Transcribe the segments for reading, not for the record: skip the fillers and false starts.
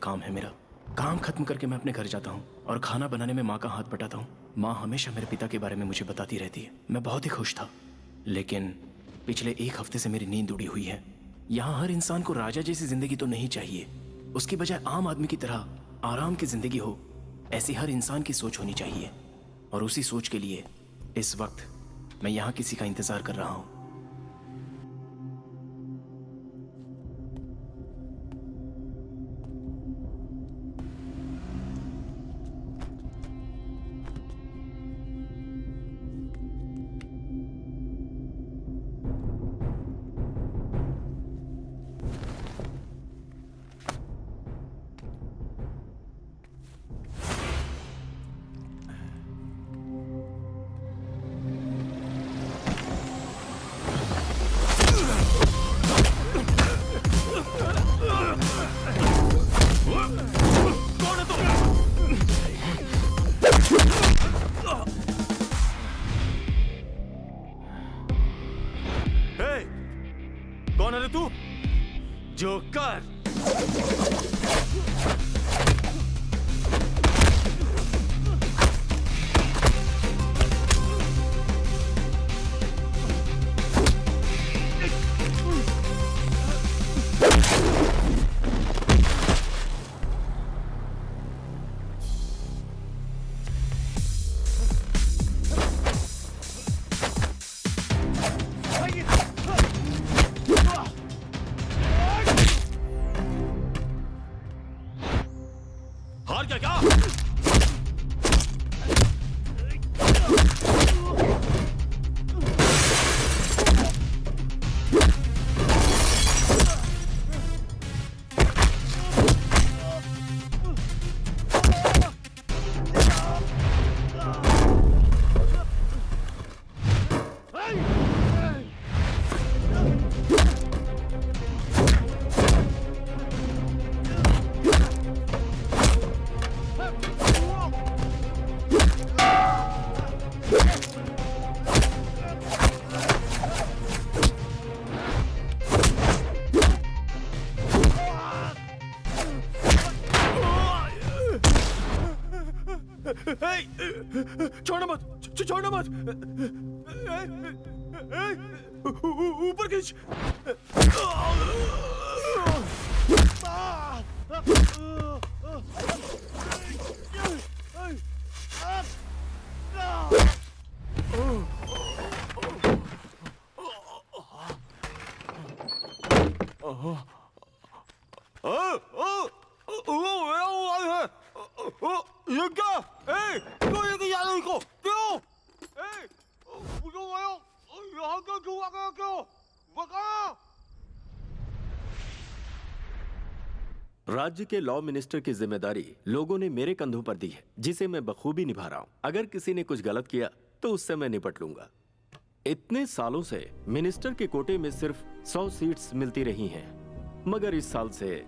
काम है मेरा। काम खत्म करके मैं अपने घर जाता हूँ और खाना बनाने में माँ का हाथ बटाता हूँ। माँ हमेशा मेरे पिता के बारे में मुझे बताती रहती है। मैं बहुत ही खुश था, लेकिन पिछले एक हफ्ते से मेरी नींद उड़ी हुई है। यहाँ हर इंसान को राजा जैसी जिंदगी तो नहीं चाहिए, उसकी बजाय आम आदमी की तरह आराम की जिंदगी हो, ऐसी हर इंसान की सोच होनी चाहिए। और उसी सोच के लिए इस वक्त मैं यहाँ किसी का इंतजार कर रहा हूँ। कौन है रे तू? जोकर। हार गया क्या? छोड़ना मत, छोड़ना मत। ऊपर खींच। ये क्या? क्यों ये याद नहीं को? क्यों? क्यों आयो? यहाँ क्यों आ गया? क्यों? बका? राज्य के लॉ मिनिस्टर की जिम्मेदारी लोगों ने मेरे कंधों पर दी है, जिसे मैं बखूबी निभा रहा हूं। अगर किसी ने कुछ गलत किया तो उससे मैं निपट लूंगा। इतने सालों से मिनिस्टर के कोटे में सिर्फ 100 सीट्स मिलती रही हैं, मगर इस साल से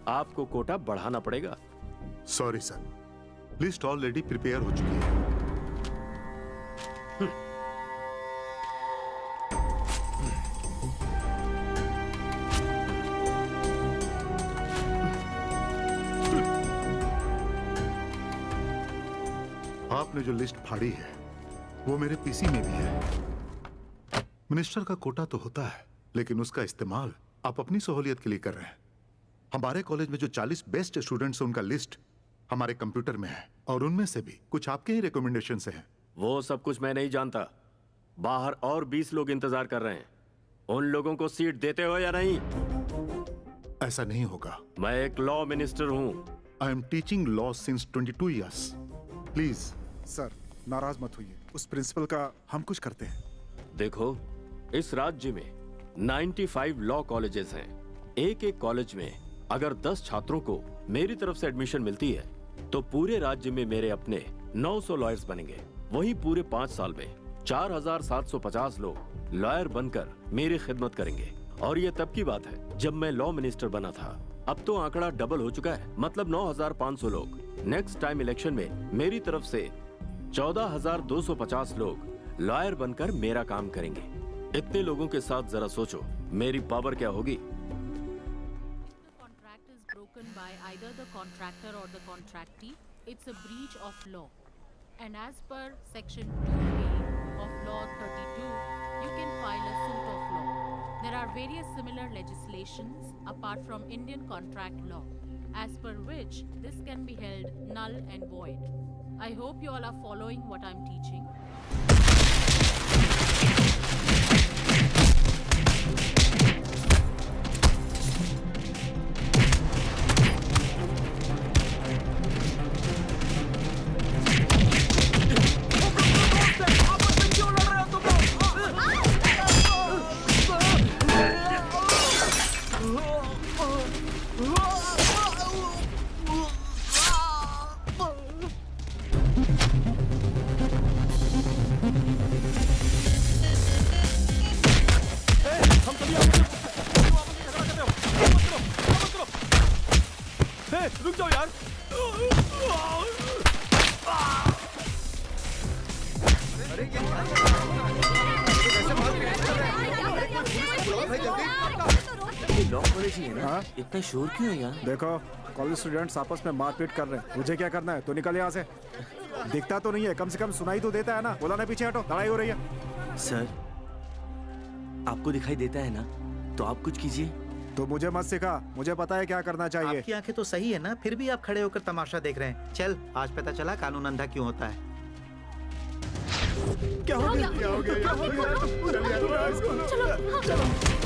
आपको कोटा बढ़ाना पड़ेगा। Sorry sir, list already prepare हो चुकी है। आपने जो लिस्ट फाड़ी है वो मेरे पीसी में भी है। मिनिस्टर का कोटा तो होता है, लेकिन उसका इस्तेमाल आप अपनी सहूलियत के लिए कर रहे हैं। हमारे कॉलेज में जो 40 बेस्ट स्टूडेंट्स हैं उनका लिस्ट हमारे कंप्यूटर में है, और उनमें से भी कुछ आपके ही रिकमेंडेशन से हैं। वो सब कुछ मैं नहीं जानता। बाहर और 20 लोग इंतजार कर रहे हैं। उन लोगों को सीट देते हो या नहीं? ऐसा नहीं होगा। मैं एक लॉ मिनिस्टर हूं। I am teaching law since 22 years. Please sir, नाराज मत होइए, उस प्रिंसिपल का हम कुछ करते हैं। देखो, इस राज्य में 95 लॉ कॉलेजेस हैं। एक एक कॉलेज में अगर 10 छात्रों को मेरी तरफ से एडमिशन मिलती है तो पूरे राज्य में मेरे अपने 900 लॉयर्स बनेंगे। वहीं पूरे 5 साल में 4750 लोग लॉयर बनकर मेरी खिदमत करेंगे। और ये तब की बात है जब मैं लॉ मिनिस्टर बना था। अब तो आंकड़ा डबल हो चुका है, मतलब 9500 लोग। नेक्स्ट टाइम इलेक्शन में मेरी तरफ से 14250 लोग लॉयर बनकर मेरा काम करेंगे। इतने लोगों के साथ जरा सोचो मेरी पावर क्या होगी। Contract is broken by either the contractor or the contractee, it's a breach of law. And as per section 2A of law 32, you can file a suit of law. There are various similar legislations apart from Indian contract law, as per which this can be held null and void. I hope you all are following what I'm teaching. रुक जाओ यार। Law college ही है ना? हाँ? इतना शोर क्यों है यहाँ? देखो, कॉलेज स्टूडेंट्स आपस में मारपीट कर रहे हैं। मुझे क्या करना है? तो निकल यहाँ से। दिखता तो नहीं है, कम से कम सुनाई तो देता है ना। बोला ना, पीछे हटो, लड़ाई हो रही है। सर, आपको दिखाई देता है ना, तो आप कुछ कीजिए। तो मुझे मत सिखा, मुझे पता है क्या करना चाहिए। आपकी आंखें तो सही है ना, फिर भी आप खड़े होकर तमाशा देख रहे हैं। चल, आज पता चला कानून अंधा क्यों होता है। क्या हो गया? क्या हो गया? क्या हो गया? चलो।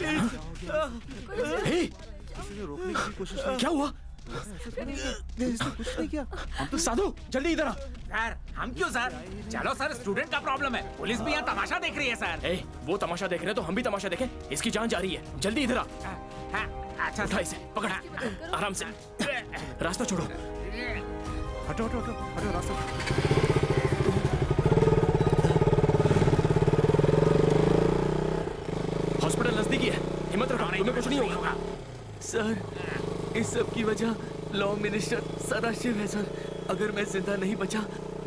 हे, रोकने की कोशिश क्या हुआ? कुछ नहीं किया। साधु जल्दी इधर आ। सर हम क्यों सर? चलो सर, स्टूडेंट का प्रॉब्लम है, पुलिस भी यहाँ तमाशा देख रही है सर। ए, वो तमाशा देख रहे हैं तो हम भी तमाशा देखें। इसकी जान जा रही है, जल्दी इधर आ। हाँ, अच्छा उठा इसे, पकड़ आराम से। रास्ता छोड़ो। हटो हटो हटो हटो रास्ता। हॉस्पिटल नजदीकी है, हिम्मत रखो, तुम्हें कुछ नहीं होगा। सर, इस सब की वजह लॉ मिनिस्टर सदाशिव है सर। अगर मैं जिंदा नहीं बचा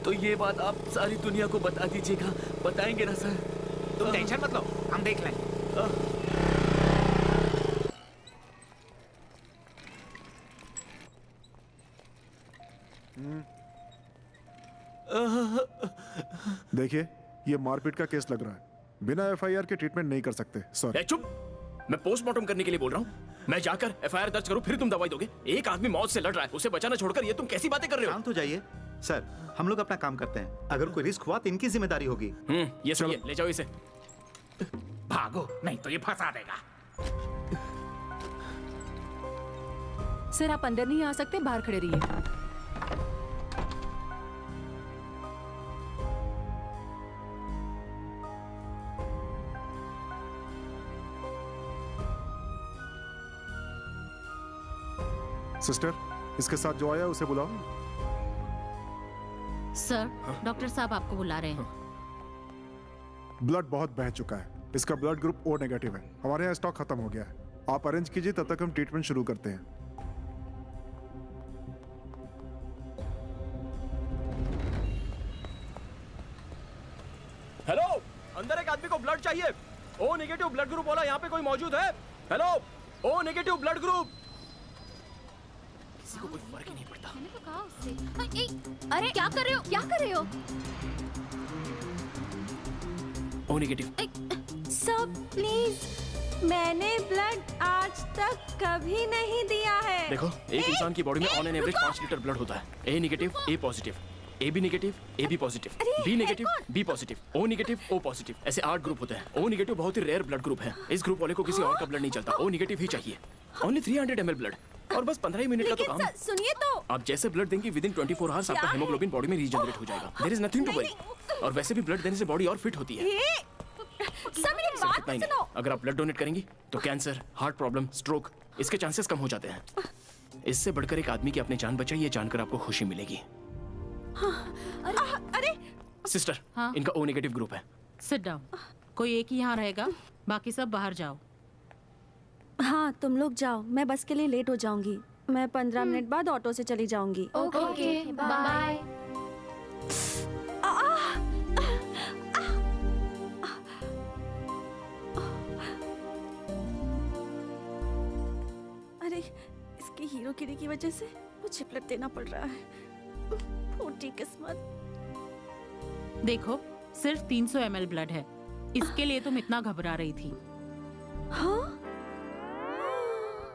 तो ये बात आप सारी दुनिया को बता दीजिएगा। बताएंगे ना सर? तुम टेंशन मत लो, हम देख लेंगे। देखिए, ये मारपीट का केस लग रहा है। बिना एफआईआर के ट्रीटमेंट नहीं कर सकते। सॉरी। ए, चुप। मैं पोस्टमार्टम करने के लिए बोल रहा हूँ। मैं जाकर एफआईआर दर्ज करूँ, फिर तुम दवाई दोगे? एक आदमी मौत से लड़ रहा है, उसे बचाना छोड़कर ये तुम कैसी बातें कर रहे हो? शांत हो जाइए सर, हम लोग अपना काम करते हैं। अगर कोई रिस्क हुआ तो इनकी जिम्मेदारी होगी। ये सुनिए, ले जाओ इसे। भागो, नहीं तो ये फंसा देगा। सर आप अंदर नहीं आ सकते, बाहर खड़े रहिए। सिस्टर, इसके साथ जो आया उसे बुलाओ। सर, डॉक्टर साहब आपको बुला रहे हैं। ब्लड बहुत बह चुका है। इसका ब्लड ग्रुप ओ नेगेटिव है। हमारे यहाँ स्टॉक खत्म हो गया है। आप अरेंज कीजिए, तब तक हम ट्रीटमेंट शुरू करते हैं। हेलो, अंदर एक आदमी को ब्लड चाहिए। ओ नेगेटिव ब्लड ग्रुप वाला यहाँ पे कोई मौजूद है? Hello, O negative blood group. किसी को कोई फर्क ही नहीं पड़ता। मैंने तो कहा उससे। अरे क्या कर रहे हो? क्या कर रहे हो? O negative. सर प्लीज, मैंने ब्लड आज तक कभी नहीं दिया है। देखो, एक इंसान की बॉडी में on an average 5 litre blood होता है। A negative, A positive, A B negative, A B positive, B negative, B positive, O negative, O positive, ऐसे 8 ग्रुप होते हैं। ओ नेगेटिव बहुत ही रेयर ब्लड ग्रुप है। इस ग्रुप वाले को किसी और का ब्लड नहीं चलता। ओ नेगेटिव ही चाहिए। ओनली 300 ml ब्लड और बस 15 ही मिनट का तो काम है। सुनिए तो। आप जैसे ब्लड देंगे विदिन 24 आवर्स आपका हेमोग्लोबिन बॉडी में रीजनरेट हो जाएगा। There is nothing to worry. और वैसे भी ब्लड देने से बॉडी और फिट होती है। सर मेरी सिर्फ बात इतना ही सुनो। नहीं, अगर आप ब्लड डोनेट करेंगी तो कैंसर, हार्ट प्रॉब्लम, स्ट्रोक, इसके चांसेस कम हो जाते हैं। इससे बढ़कर एक आदमी की अपनी जान बचाई, ये जानकर आपको खुशी मिलेगी। अरे सिस्टर, हाँ? इनका ओ नेगेटिव ग्रुप है। Sit down. कोई एक ही यहाँ रहेगा, बाकी सब बाहर जाओ। हाँ तुम लोग जाओ, मैं बस के लिए लेट हो जाऊंगी। मैं 15 मिनट बाद ऑटो से चली जाऊंगी। Okay, bye. अरे इसकी हीरोगिरी की वजह से मुझे ब्लड देना पड़ रहा है। फूटी किस्मत। देखो, सिर्फ 300 ml ब्लड है। इसके लिए तुम इतना घबरा रही थी। हाँ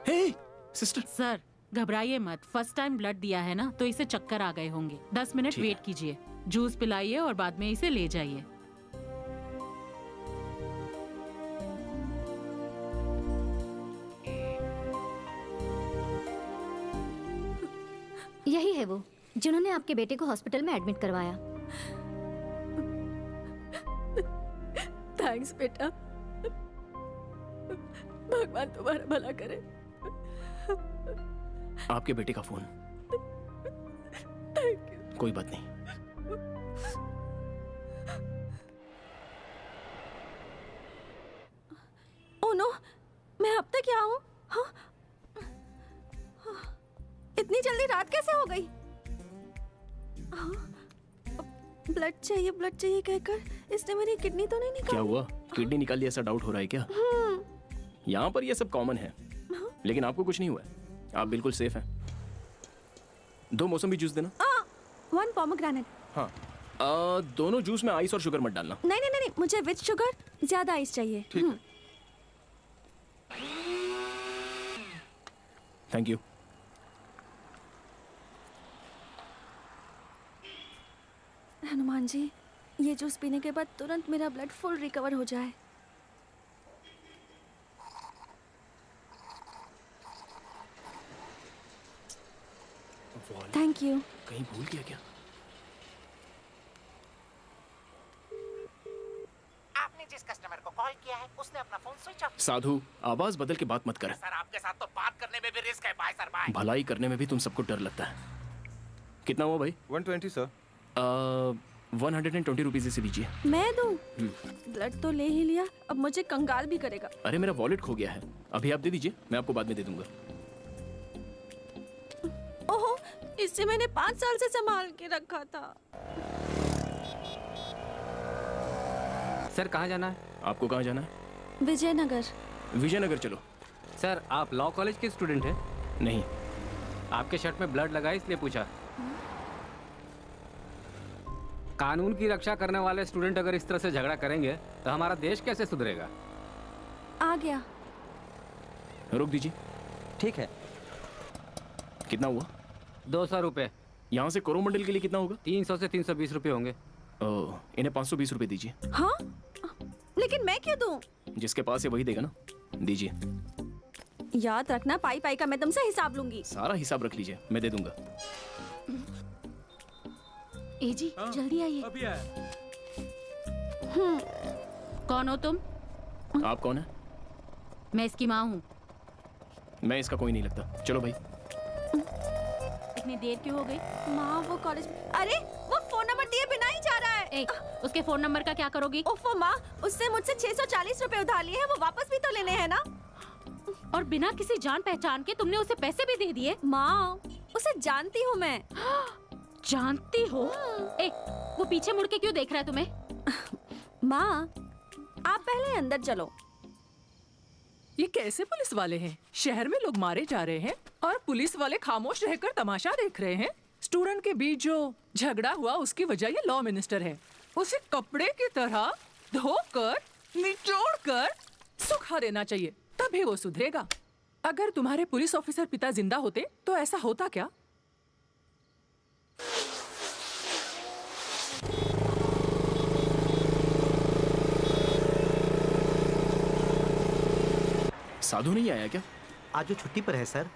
हे सिस्टर, सर घबराइए मत। फर्स्ट टाइम ब्लड दिया है ना, तो इसे चक्कर आ गए होंगे। 10 मिनट ठीक है। वेट कीजिए, जूस पिलाइए और बाद में इसे ले जाइए। यही है वो जिन्होंने आपके बेटे को हॉस्पिटल में एडमिट करवाया। थैंक्स बेटा, भगवान तुम्हारा भला करे। आपके बेटे का फोन। कोई बात नहीं। ओह नो, मैं अब तक यहाँ हूँ? हाँ? इतनी जल्दी रात कैसे हो गई? ब्लड चाहिए कहकर इसने मेरी किडनी तो नहीं निकाली? क्या हुआ, किडनी निकाल ली ऐसा डाउट हो रहा है क्या? यहाँ पर ये सब कॉमन है, लेकिन आपको कुछ नहीं हुआ है। आप बिल्कुल सेफ हैं। 2 मौसमी जूस देना। 1 पोमोग्रेनेट। हाँ, दोनों जूस में आइस और शुगर मत डालना। नहीं, मुझे विद शुगर, ज्यादा आइस चाहिए। ठीक है। Thank you. हनुमान जी, ये जूस पीने के बाद तुरंत मेरा ब्लड फुल रिकवर हो जाए। Thank you. कहीं भूल गया क्या? आपने जिस कस्टमर को कॉल किया है उसने अपना फोन स्विच ऑफ। साधु, आवाज बदल के बात मत कर। सर आपके साथ तो बात करने में भी रिस्क है। Bye sir bye. भलाई करने में भी तुम सबको डर लगता है। कितना हुआ भाई? 120 सर। 120 रुपीज से दीजिए। मैं दूं? ब्लड तो ले ही लिया, अब मुझे कंगाल भी करेगा। अरे मेरा वॉलेट खो गया है, अभी आप दे दीजिए, मैं आपको बाद में दे दूंगा। ओहो, इससे मैंने 5 साल से संभाल के रखा था। सर कहाँ जाना है? आपको कहाँ जाना है? विजयनगर। विजयनगर चलो। सर आप लॉ कॉलेज के स्टूडेंट हैं? नहीं। आपके शर्ट में ब्लड लगा है इसलिए पूछा। कानून की रक्षा करने वाले स्टूडेंट अगर इस तरह से झगड़ा करेंगे तो हमारा देश कैसे सुधरेगा? आ गया। रोक दीजिए। ठीक है। कितना हुआ? 200 रुपये। यहाँ से कोरोमंडल के लिए कितना होगा? 300 से 320 रुपये होंगे। ओह, इन्हें 520 रुपये दीजिए। हाँ, लेकिन मैं क्यों दूं? जिसके पास है वही देगा ना, दीजिए। याद रखना, पाई पाई का मैं तुमसे हिसाब लूंगी। सारा हिसाब रख लीजिए, मैं दे दूंगा। ए जी, जल्दी आइए। अभी आया। कौन हो तुम? आप कौन है? मैं इसकी माँ हूँ। मैं इसका कोई नहीं लगता। चलो भाई। इतनी देर क्यों हो गई? माँ वो कॉलेज, अरे वो फोन नंबर दिए बिना ही जा रहा है। उसके फोन नंबर का क्या करोगी? ओफो माँ, उससे मुझसे 640 रुपए उधार लिए हैं, वो वापस भी तो लेने हैं ना। और बिना किसी जान पहचान के तुमने उसे पैसे भी दे दिए? माँ, उसे जानती हूँ मैं। जानती हो? वो पीछे मुड़ के क्यों देख रहा है तुम्हें? माँ, आप पहले अंदर चलो। ये कैसे पुलिस वाले हैं? शहर में लोग मारे जा रहे हैं और पुलिस वाले खामोश रहकर तमाशा देख रहे हैं। स्टूडेंट के बीच जो झगड़ा हुआ उसकी वजह ये लॉ मिनिस्टर है। उसे कपड़े की तरह धोकर निचोड़कर सुखा देना चाहिए, तभी वो सुधरेगा। अगर तुम्हारे पुलिस ऑफिसर पिता जिंदा होते तो ऐसा होता क्या? साधु नहीं आया क्या? आज जो छुट्टी पर है सर।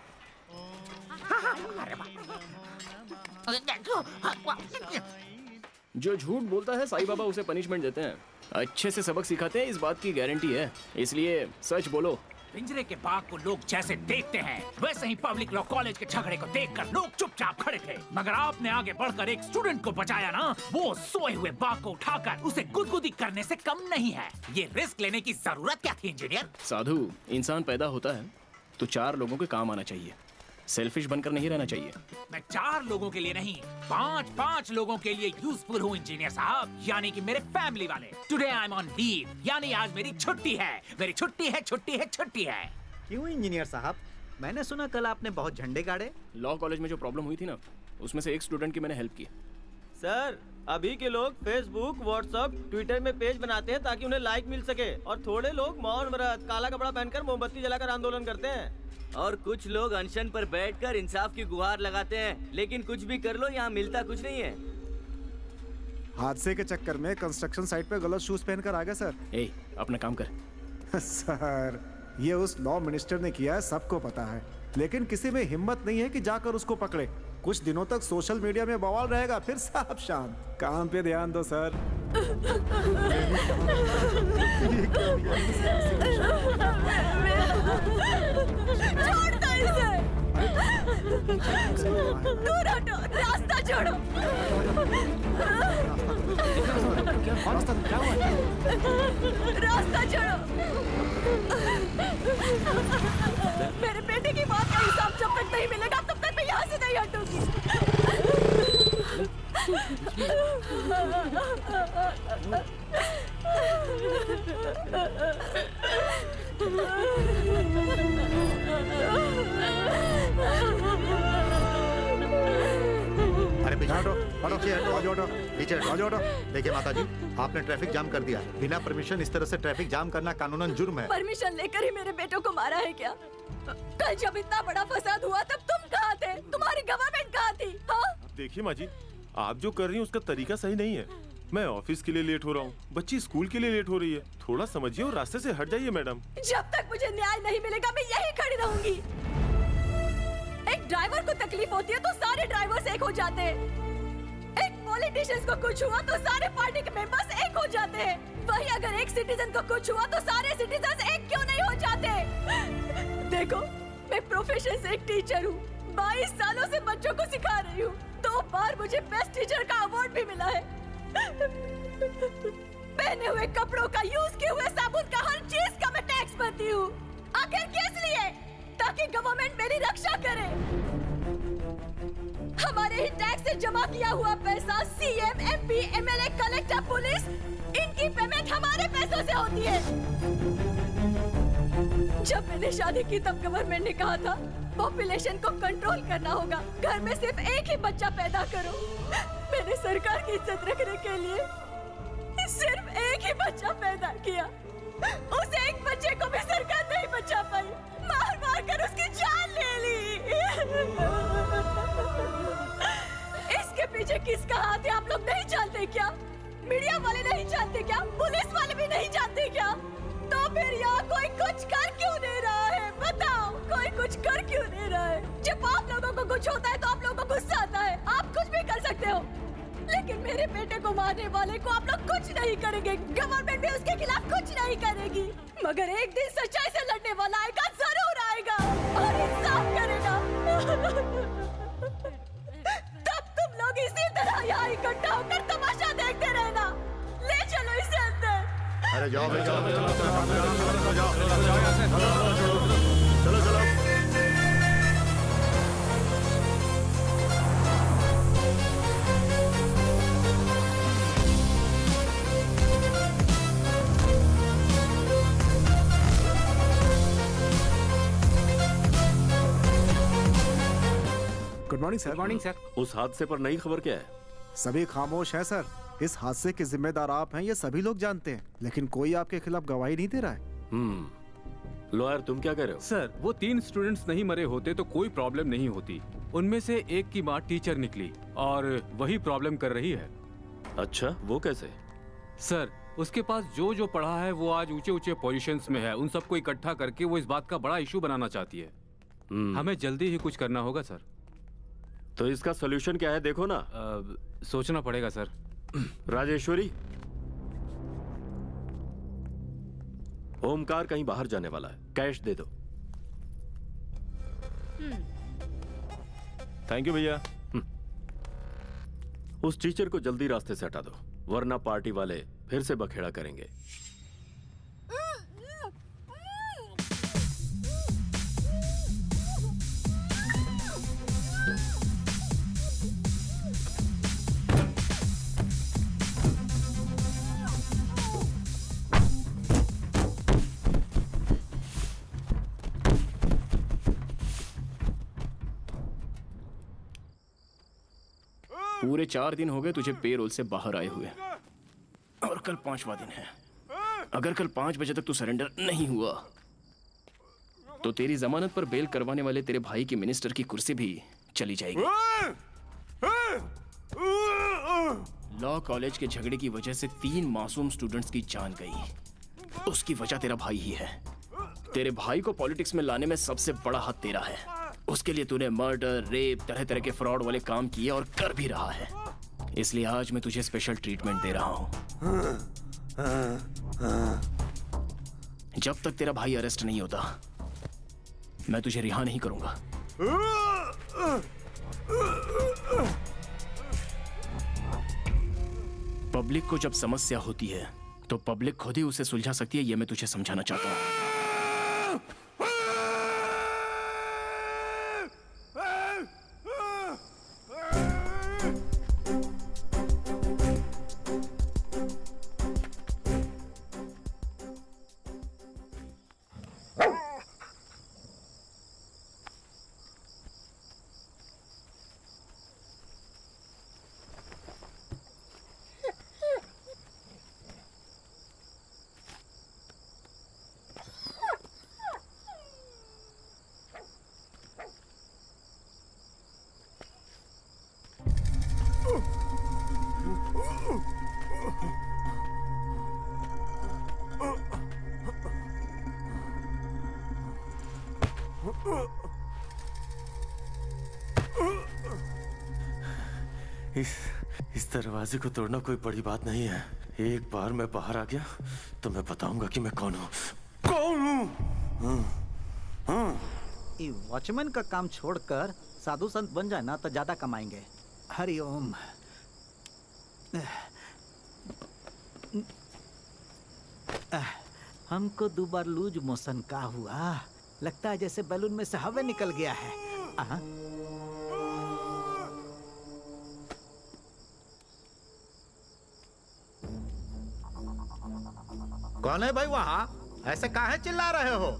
जो झूठ बोलता है साईं बाबा उसे पनिशमेंट देते हैं। अच्छे से सबक सिखाते हैं, इस बात की गारंटी है। इसलिए सच बोलो। पिंजरे के बाघ को लोग जैसे देखते हैं वैसे ही पब्लिक लॉ कॉलेज के झगड़े को देखकर लोग चुपचाप खड़े थे, मगर आपने आगे बढ़कर एक स्टूडेंट को बचाया ना। वो सोए हुए बाघ को उठाकर उसे गुदगुदी करने से कम नहीं है। ये रिस्क लेने की जरूरत क्या थी इंजीनियर? साधु, इंसान पैदा होता है तो 4 लोगों के काम आना चाहिए, सेल्फिश बनकर नहीं रहना चाहिए। मैं 4 लोगों के लिए नहीं, 5 लोगों के लिए यूजफुल हूँ इंजीनियर साहब, यानी कि मेरे फैमिली वाले। Today I am on leave, यानी आज मेरी छुट्टी है। मेरी छुट्टी है, छुट्टी है, छुट्टी है। क्यों इंजीनियर साहब? मैंने सुना कल आपने बहुत झंडे गाड़े। लॉ कॉलेज में जो प्रॉब्लम हुई थी ना, उसमें से एक स्टूडेंट की मैंने हेल्प की। सर, अभी के लोग फेसबुक, व्हाट्सएप, ट्विटर में पेज बनाते हैं ताकि उन्हें लाइक मिल सके, और थोड़े लोग मौन व्रत, काला कपड़ा पहनकर मोमबत्ती जलाकर आंदोलन करते हैं, और कुछ लोग अनशन पर बैठकर इंसाफ की गुहार लगाते हैं। लेकिन कुछ भी कर लो, यहाँ मिलता कुछ नहीं है। हादसे के चक्कर में कंस्ट्रक्शन साइट पे गलत शूज पहनकर आ गया सर। अपना काम कर। सर, ये उस लॉ मिनिस्टर ने किया है, सबको पता है, लेकिन किसी में हिम्मत नहीं है कि जाकर उसको पकड़े। कुछ दिनों तक सोशल मीडिया में बवाल रहेगा, फिर साहब शांत। काम पे ध्यान दो सर। छोड़ दो इसे। दूर हटो, रास्ता छोड़ो। रास्ता छोड़ो। मेरे बेटे की बात का हिसाब जब तक नहीं मिलेगा तब तक मैं यहाँ से नहीं हटूंगी। अरे पीछे हटो, पीछे हटो। देखिए माता जी, आपने ट्रैफिक जाम कर दिया है। बिना परमिशन इस तरह से ट्रैफिक जाम करना कानूनन जुर्म है। परमिशन लेकर ही मेरे बेटों को मारा है क्या? कल जब इतना बड़ा फसाद हुआ तब तुम कहाँ थे? तुम्हारी गवर्नमेंट कहाँ थी? हाँ? देखिए माँ जी, आप जो कर रही हैं उसका तरीका सही नहीं है। मैं ऑफिस के लिए लेट हो रहा हूँ, बच्ची स्कूल के लिए लेट हो रही है। थोड़ा समझिए और रास्ते से हट जाइए मैडम। जब तक मुझे न्याय नहीं मिलेगा मैं यहीं खड़ी रहूंगी। एक ड्राइवर को तकलीफ होती है तो सारे ड्राइवर्स एक हो जाते हैं। एक पॉलिटिशियंस को कुछ हुआ तो सारे पार्टी के मेंबर्स एक हो जाते हैं। वही अगर एक सिटीजन को कुछ हुआ तो सारे सिटीजन एक क्यों नहीं हो जाते? देखो, मैं प्रोफेशन से एक टीचर हूँ। 22 सालों से बच्चों को सिखा रही हूँ। 2 बार मुझे बेस्ट टीचर का अवार्ड भी मिला है। पहने हुए कपड़ों का, यूज किए हुए साबुन का, हर चीज का मैं टैक्स भरती हूँ। आखिर किस लिए? ताकि गवर्नमेंट मेरी रक्षा करे। हमारे ही टैक्स से जमा किया हुआ पैसा CM, MP, MLA, collector, police, इनकी पेमेंट हमारे पैसों से होती है। जब मैंने शादी की तब गवर्नमेंट ने कहा था पॉपुलेशन को कंट्रोल करना होगा, घर में सिर्फ एक ही बच्चा पैदा करो। मैंने सरकार की इज्जत रखने के लिए सिर्फ एक ही बच्चा पैदा किया। उस एक बच्चे को भी सरकार नहीं बचा पाई, मार मार कर उसकी जान ले ली। इसके पीछे किसका हाथ है आप लोग नहीं जानते क्या? मीडिया वाले नहीं जानते क्या? पुलिस वाले भी नहीं जानते क्या? तो फिर यहाँ कोई कुछ कर क्यों नहीं रहा है? बताओ, कोई कुछ कर क्यों नहीं रहा है? जब आप लोगों को कुछ होता है तो आप लोगों को गुस्सा आता है। आप कुछ भी कर सकते हो, लेकिन मेरे बेटे को मारने वाले को आप लोग कुछ नहीं करेंगे। गवर्नमेंट भी उसके खिलाफ कुछ नहीं करेगी। मगर एक दिन सच्चाई से लड़ने वाला आएगा, जरूर आएगा और इंसाफ करेगा। तब तुम लोग इसी तरह यहाँ इकट्ठा होकर तमाशा देखते रहना। ले चलो इसे अंदर। अरे जाओ भाई, जाओ चलो चलो। Good morning sir. Good morning sir. उस हादसे पर नई खबर क्या है? सभी खामोश हैं सर। इस हादसे के जिम्मेदार आप हैं, ये सभी लोग जानते हैं, लेकिन कोई आपके खिलाफ गवाही नहीं दे रहा है। लॉयर, तुम क्या कह रहे हो? सर, वो 3 स्टूडेंट्स नहीं मरे होते तो कोई प्रॉब्लम नहीं होती। उनमें से एक की माँ टीचर निकली और वही प्रॉब्लम कर रही है। अच्छा, वो कैसे? सर, उसके पास जो जो पढ़ा है वो आज ऊंचे ऊंचे पोजीशंस में है। उन सबको इकट्ठा करके वो इस बात का बड़ा इशू बनाना चाहती है। हमें जल्दी ही कुछ करना होगा सर। तो इसका सोल्यूशन क्या है, देखो ना। सोचना पड़ेगा सर। राजेश्वरी, ओमकार कहीं बाहर जाने वाला है, कैश दे दो। थैंक यू भैया। उस टीचर को जल्दी रास्ते से हटा दो, वरना पार्टी वाले फिर से बखेड़ा करेंगे। पूरे 4 दिन हो गए तुझे पेरोल से बाहर आए हुए, और कल 5वां दिन है। अगर कल 5 बजे तक तू सरेंडर नहीं हुआ तो तेरी जमानत पर बेल करवाने वाले तेरे भाई की मिनिस्टर की कुर्सी भी चली जाएगी। लॉ कॉलेज के झगड़े की वजह से 3 मासूम स्टूडेंट्स की जान गई। उसकी वजह तेरा भाई ही है। तेरे भाई को पॉलिटिक्स में लाने में सबसे बड़ा हाथ तेरा है। उसके लिए तूने मर्डर, रेप, तरह तरह के फ्रॉड वाले काम किए और कर भी रहा है। इसलिए आज मैं तुझे स्पेशल ट्रीटमेंट दे रहा हूं। जब तक तेरा भाई अरेस्ट नहीं होता मैं तुझे रिहा नहीं करूंगा। पब्लिक को जब समस्या होती है तो पब्लिक खुद ही उसे सुलझा सकती है, यह मैं तुझे समझाना चाहता हूं। इस दरवाजे को तोड़ना कोई बड़ी बात नहीं है। एक बार मैं बाहर आ गया तो मैं बताऊंगा कि मैं कौन हूँ। ये वॉचमैन का काम छोड़कर साधु संत बन जाए ना तो ज्यादा कमाएंगे। हरिओम। हमको 2 बार लूज मोशन का हुआ, लगता है जैसे बैलून में से हवा निकल गया है। कौन है भाई वहाँ? ऐसे काहे चिल्ला रहे हो?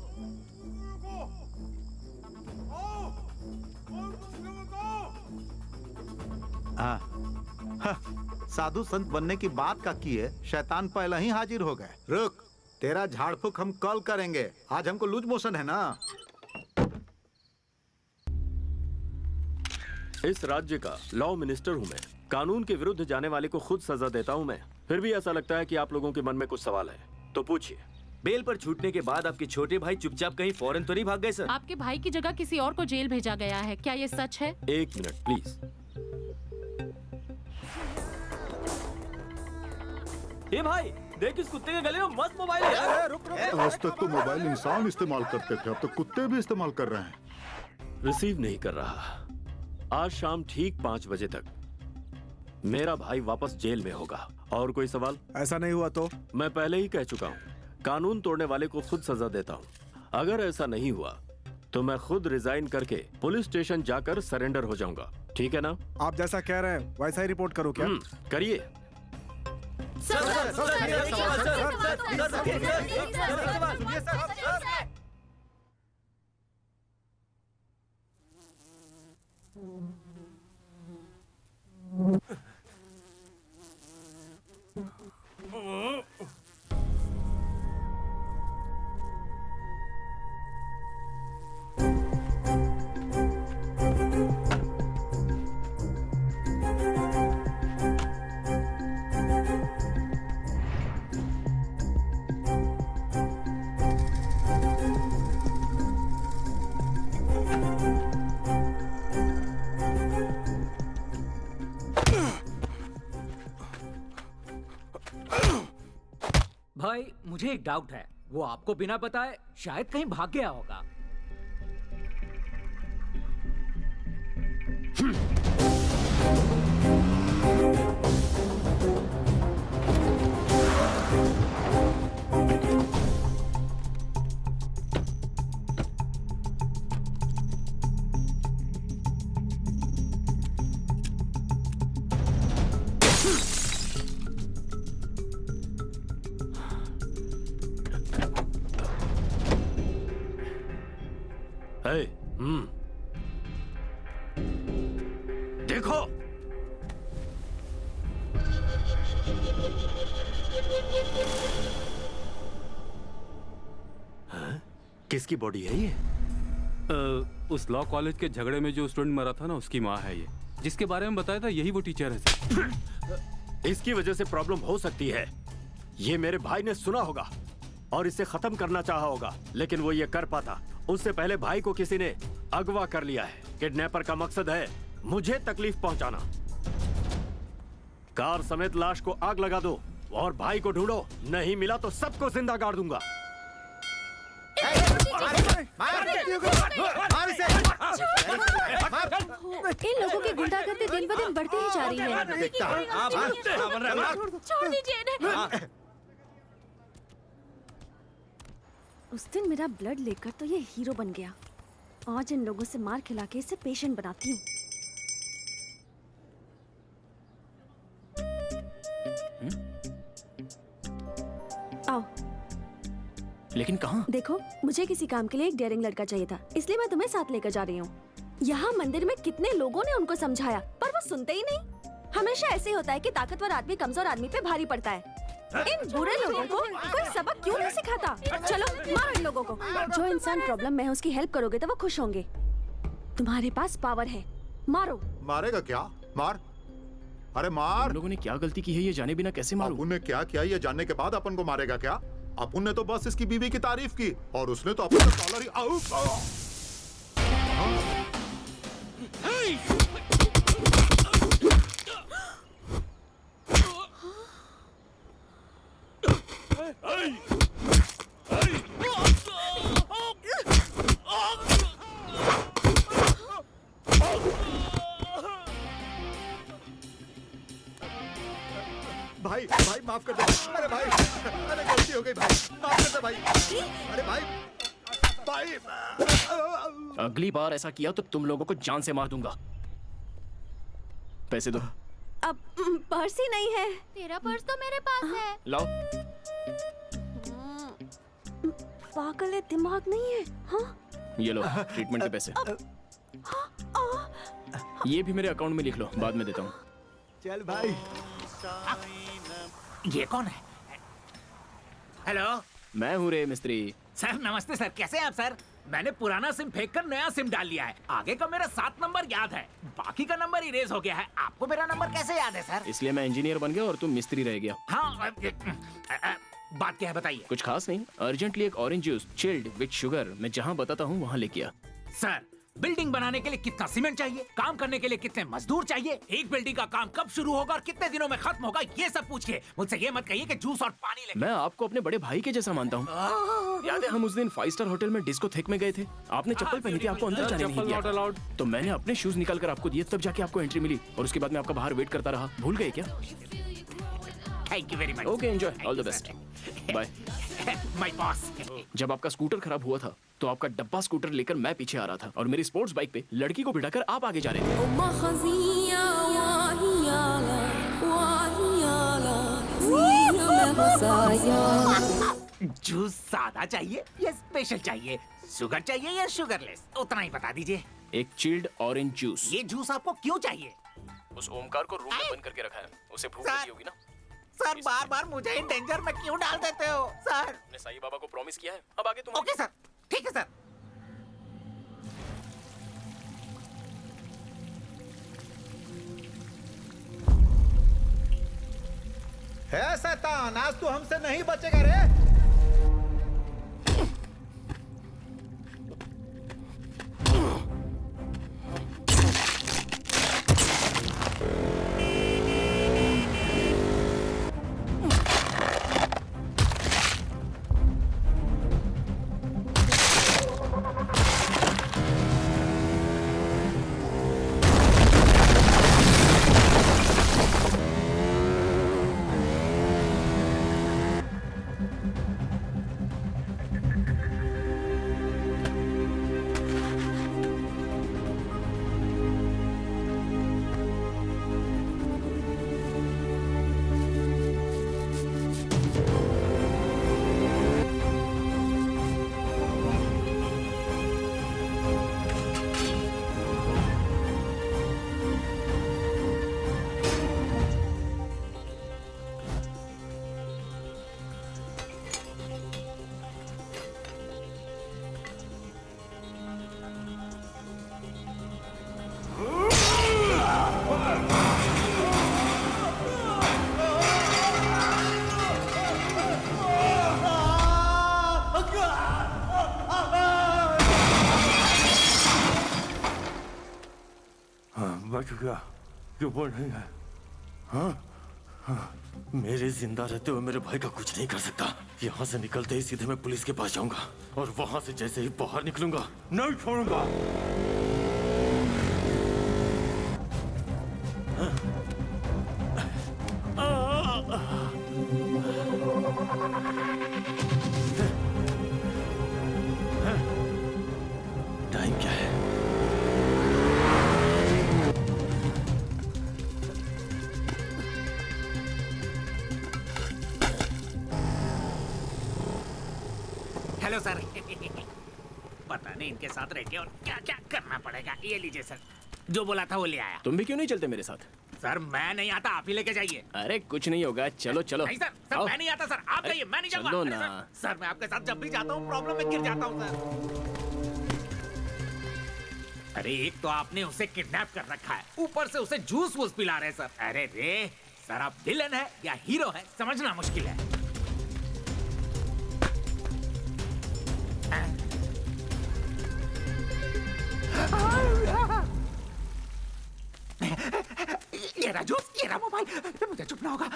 साधु संत बनने की बात का किए, शैतान पहले ही हाजिर हो गए। रुक, तेरा झाड़ फूक हम कल करेंगे। आज हमको लूज मोशन है ना। इस राज्य का लॉ मिनिस्टर हूँ मैं। कानून के विरुद्ध जाने वाले को खुद सजा देता हूँ मैं। फिर भी ऐसा लगता है कि आप लोगों के मन में कुछ सवाल है, तो पूछिए। बेल पर छूटने के बाद आपके छोटे भाई चुपचाप कहीं फॉरेन तो नहीं भाग गए सर? आपके भाई की जगह किसी और को जेल भेजा गया है, क्या ये सच है? 1 मिनट प्लीज। ए भाई, देख इस कुत्ते के गले में मस्त मोबाइल है यार। आज तक तो मोबाइल इंसान इस्तेमाल करते थे, अब तो कुत्ते भी इस्तेमाल कर रहे हैं। रिसीव नहीं कर रहा। आज शाम ठीक 5 बजे तक मेरा भाई वापस जेल में होगा। और कोई सवाल? ऐसा नहीं हुआ तो? मैं पहले ही कह चुका हूँ, कानून तोड़ने वाले को खुद सजा देता हूँ। अगर ऐसा नहीं हुआ तो मैं खुद रिजाइन करके पुलिस स्टेशन जाकर सरेंडर हो जाऊंगा। ठीक है ना? आप जैसा कह रहे हैं वैसा ही रिपोर्ट करो क्या? करिए। भाई मुझे एक डाउट है, वो आपको बिना बताए शायद कहीं भाग गया होगा। देखो, किसकी बॉडी है ये? उस लॉ कॉलेज के झगड़े में जो स्टूडेंट मरा था ना, उसकी माँ है ये। जिसके बारे में बताया था यही वो टीचर है। इसकी वजह से प्रॉब्लम हो सकती है। ये मेरे भाई ने सुना होगा और इसे खत्म करना चाहा होगा, लेकिन वो ये कर पाता उससे पहले भाई को किसी ने अगवा कर लिया है। किडनैपर का मकसद है मुझे तकलीफ पहुंचाना। कार समेत लाश को आग लगा दो और भाई को ढूंढो, नहीं मिला तो सबको जिंदा गाड़ दूंगा। इन लोगों की गुंडागर्दी दिन ब दिन बढ़ती ही जा रही है। छोड़ दीजिए इन्हें। उस दिन मेरा ब्लड लेकर तो ये हीरो बन गया। आज इन लोगों से मार खिला के इसे पेशेंट बनाती हूँ। आओ। लेकिन कहाँ? देखो, मुझे किसी काम के लिए एक डेयरिंग लड़का चाहिए था, इसलिए मैं तुम्हें साथ लेकर जा रही हूँ। यहाँ मंदिर में कितने लोगों ने उनको समझाया, पर वो सुनते ही नहीं। हमेशा ऐसे होता है कि ताकतवर आदमी कमजोर आदमी पे भारी पड़ता है। इन बुरे लोगों को कोई सबक क्यों नहीं सिखाता? चलो मारो इन लोगों को। जो इंसान प्रॉब्लम में है उसकी हेल्प करोगे तो वो खुश होंगे। तुम्हारे पास पावर है, मारो। मारेगा क्या? मार। अरे मार। लोगों ने क्या गलती की है ये जाने बिना कैसे मारूं? अपुन ने क्या किया ये जानने के बाद अपन को मारेगा क्या? अपुन ने तो बस इसकी बीवी की तारीफ की और उसने तो अपन का कॉलर ही भाई भाई माफ कर दे। अरे भाई, अरे गलती हो गई भाई, माफ कर दे भाई। अरे भाई भाई अगली बार ऐसा किया तो तुम लोगों को जान से मार दूंगा। पैसे दो। अब पर्स ही नहीं है। तेरा पर्स तो मेरे पास है। लाओ। पागल है, दिमाग नहीं है। हाँ? ये लो ट्रीटमेंट के पैसे। ये भी मेरे अकाउंट में लिख लो, बाद में देता हूँ। चल भाई। ये कौन है? हेलो, मैं हूँ रे मिस्त्री। सर नमस्ते सर, कैसे हैं आप सर? मैंने पुराना सिम फेंक कर नया सिम डाल लिया है। आगे का मेरा 7 नंबर याद है, बाकी का नंबर इरेज हो गया है। आपको मेरा नंबर कैसे याद है सर? इसलिए मैं इंजीनियर बन गया और तुम मिस्त्री रह गया। हाँ, बात क्या है बताइए। कुछ खास नहीं, अर्जेंटली एक orange juice chilled with sugar मैं जहाँ बताता हूँ वहाँ लेके आ। सर, बिल्डिंग बनाने के लिए कितना सीमेंट चाहिए, काम करने के लिए कितने मजदूर चाहिए, एक बिल्डिंग का काम कब शुरू होगा और कितने दिनों में खत्म होगा, ये सब पूछिए। मुझसे ये मत कहिए कि जूस और पानी ले। मैं आपको अपने बड़े भाई के जैसा मानता हूँ। याद है हम उस दिन 5 स्टार होटल में डिस्को थेक में गए थे, आपने चप्पल पहनी थी, आपको अंदर जाने नहीं दिया, तो मैंने अपने शूज निकाल कर आपको दिए, तब जाके आपको एंट्री मिली और उसके बाद मैं आपका बाहर वेट करता रहा। भूल गए क्या? Thank you very much. Okay, enjoy, all the best, bye. My boss. जब आपका स्कूटर खराब हुआ था तो आपका डब्बा स्कूटर लेकर मैं पीछे आ रहा था और मेरी स्पोर्ट्स बाइक पे लड़की को बिठाकर आप आगे जा रहे थे। जूस सादा चाहिए या स्पेशल चाहिए, शुगर चाहिए या शुगरलेस, उतना ही बता दीजिए। एक चिल्ड ऑरेंज जूस। ये जूस आपको क्यों चाहिए? उस ओमकार को रूम में बंद करके रखा है, उसे भूख लगी होगी ना। सर बार बार मुझे इन डेंजर में क्यों डाल देते हो सर? मैंने साईं बाबा को प्रॉमिस किया है, अब आगे तुम। ओके सर, ठीक है सर। है शैतान, आज तू हमसे नहीं बचेगा रे। बच गया, क्यों बोल नहीं है? हाँ? हाँ, मेरे जिंदा रहते हुए मेरे भाई का कुछ नहीं कर सकता। यहाँ से निकलते ही सीधे मैं पुलिस के पास जाऊंगा और वहां से जैसे ही बाहर निकलूंगा नहीं छोड़ूंगा। टाइम क्या है? Hello sir. पता नहीं इनके साथ रह के और क्या क्या करना पड़ेगा। ये लीजिए सर, जो बोला था वो ले आया। तुम भी क्यों नहीं चलते मेरे साथ? सर मैं नहीं आता, आप ही लेके जाइए। अरे कुछ नहीं होगा, चलो चलो। नहीं सर, सर मैं नहीं आता सर, आप जाइए, मैं नहीं जाऊंगा। चलो अरे ना। सर मैं आपके साथ जब भी जाता हूँ प्रॉब्लम में गिर जाता हूँ सर। अरे एक तो आपने उसे किडनैप कर रखा है, ऊपर से उसे जूस वूस पिला रहे सर। अरे रे सर, आप विलन है या हीरो है समझना मुश्किल है। ये रहा जूस, ये रहा मोबाइल, मुझे चुपना होगा।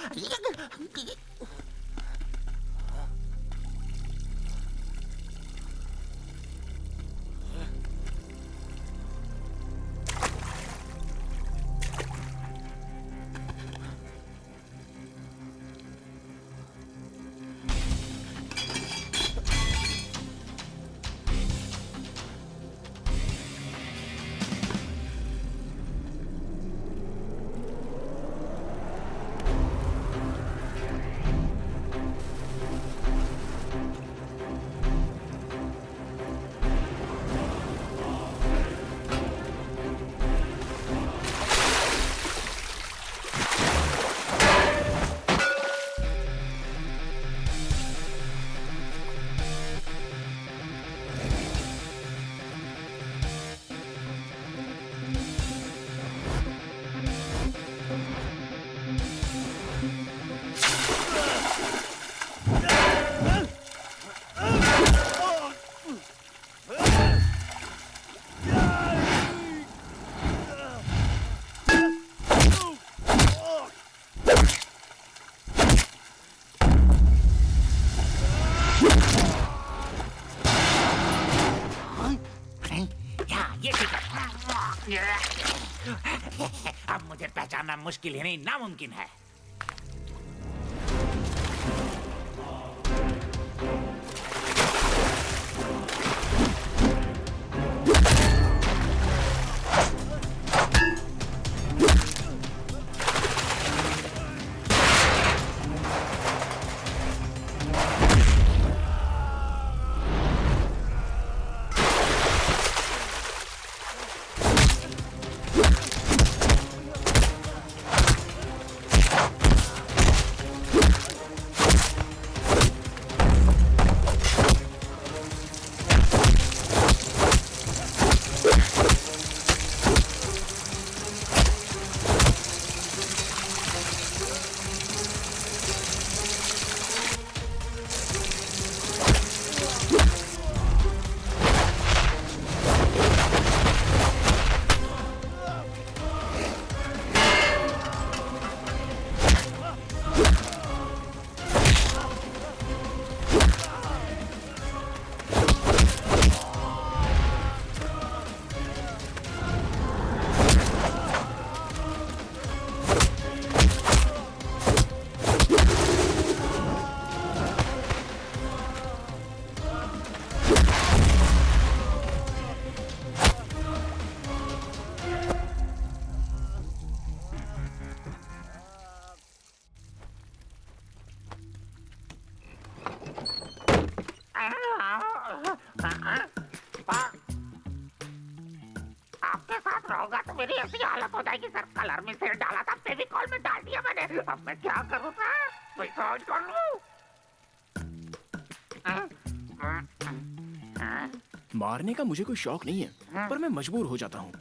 अब मुझे पहचानना मुश्किल ही नहीं नामुमकिन है। आपके साथ रहूंगा तो मेरी ऐसी हालत हो जाएगी सर। कल आर्मी से डाला था, फेविकॉल में डाल दिया मैंने। अब मैं क्या करूं सर? कोई समझ कर लूं। मारने का मुझे कोई शौक नहीं है, पर मैं मजबूर हो जाता हूँ।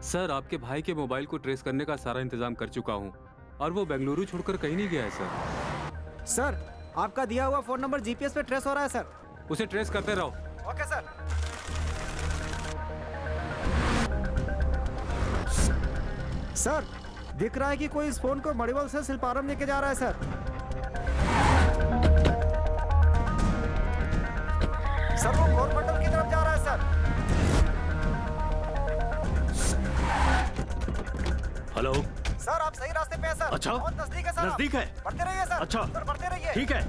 सर, आपके भाई के मोबाइल को ट्रेस करने का सारा इंतजाम कर चुका हूँ और वो बेंगलुरु छोड़कर कहीं नहीं गया है सर। सर, आपका दिया हुआ फोन नंबर जीपीएस पे ट्रेस हो रहा है सर। उसे ट्रेस करते रहो। Okay sir. सर, दिख रहा है कि कोई इस फोन को मणिवल से शिल्पारम लेके जा रहा है सर। सर, वो कोरमंडल की तरफ जा रहा है सर। हेलो सर, आप सही रास्ते पे हैं सर। अच्छा, बहुत नजदीक है सर। नजदीक है। बढ़ते रहिए सर। अच्छा, सर, बढ़ते रहिए। ठीक है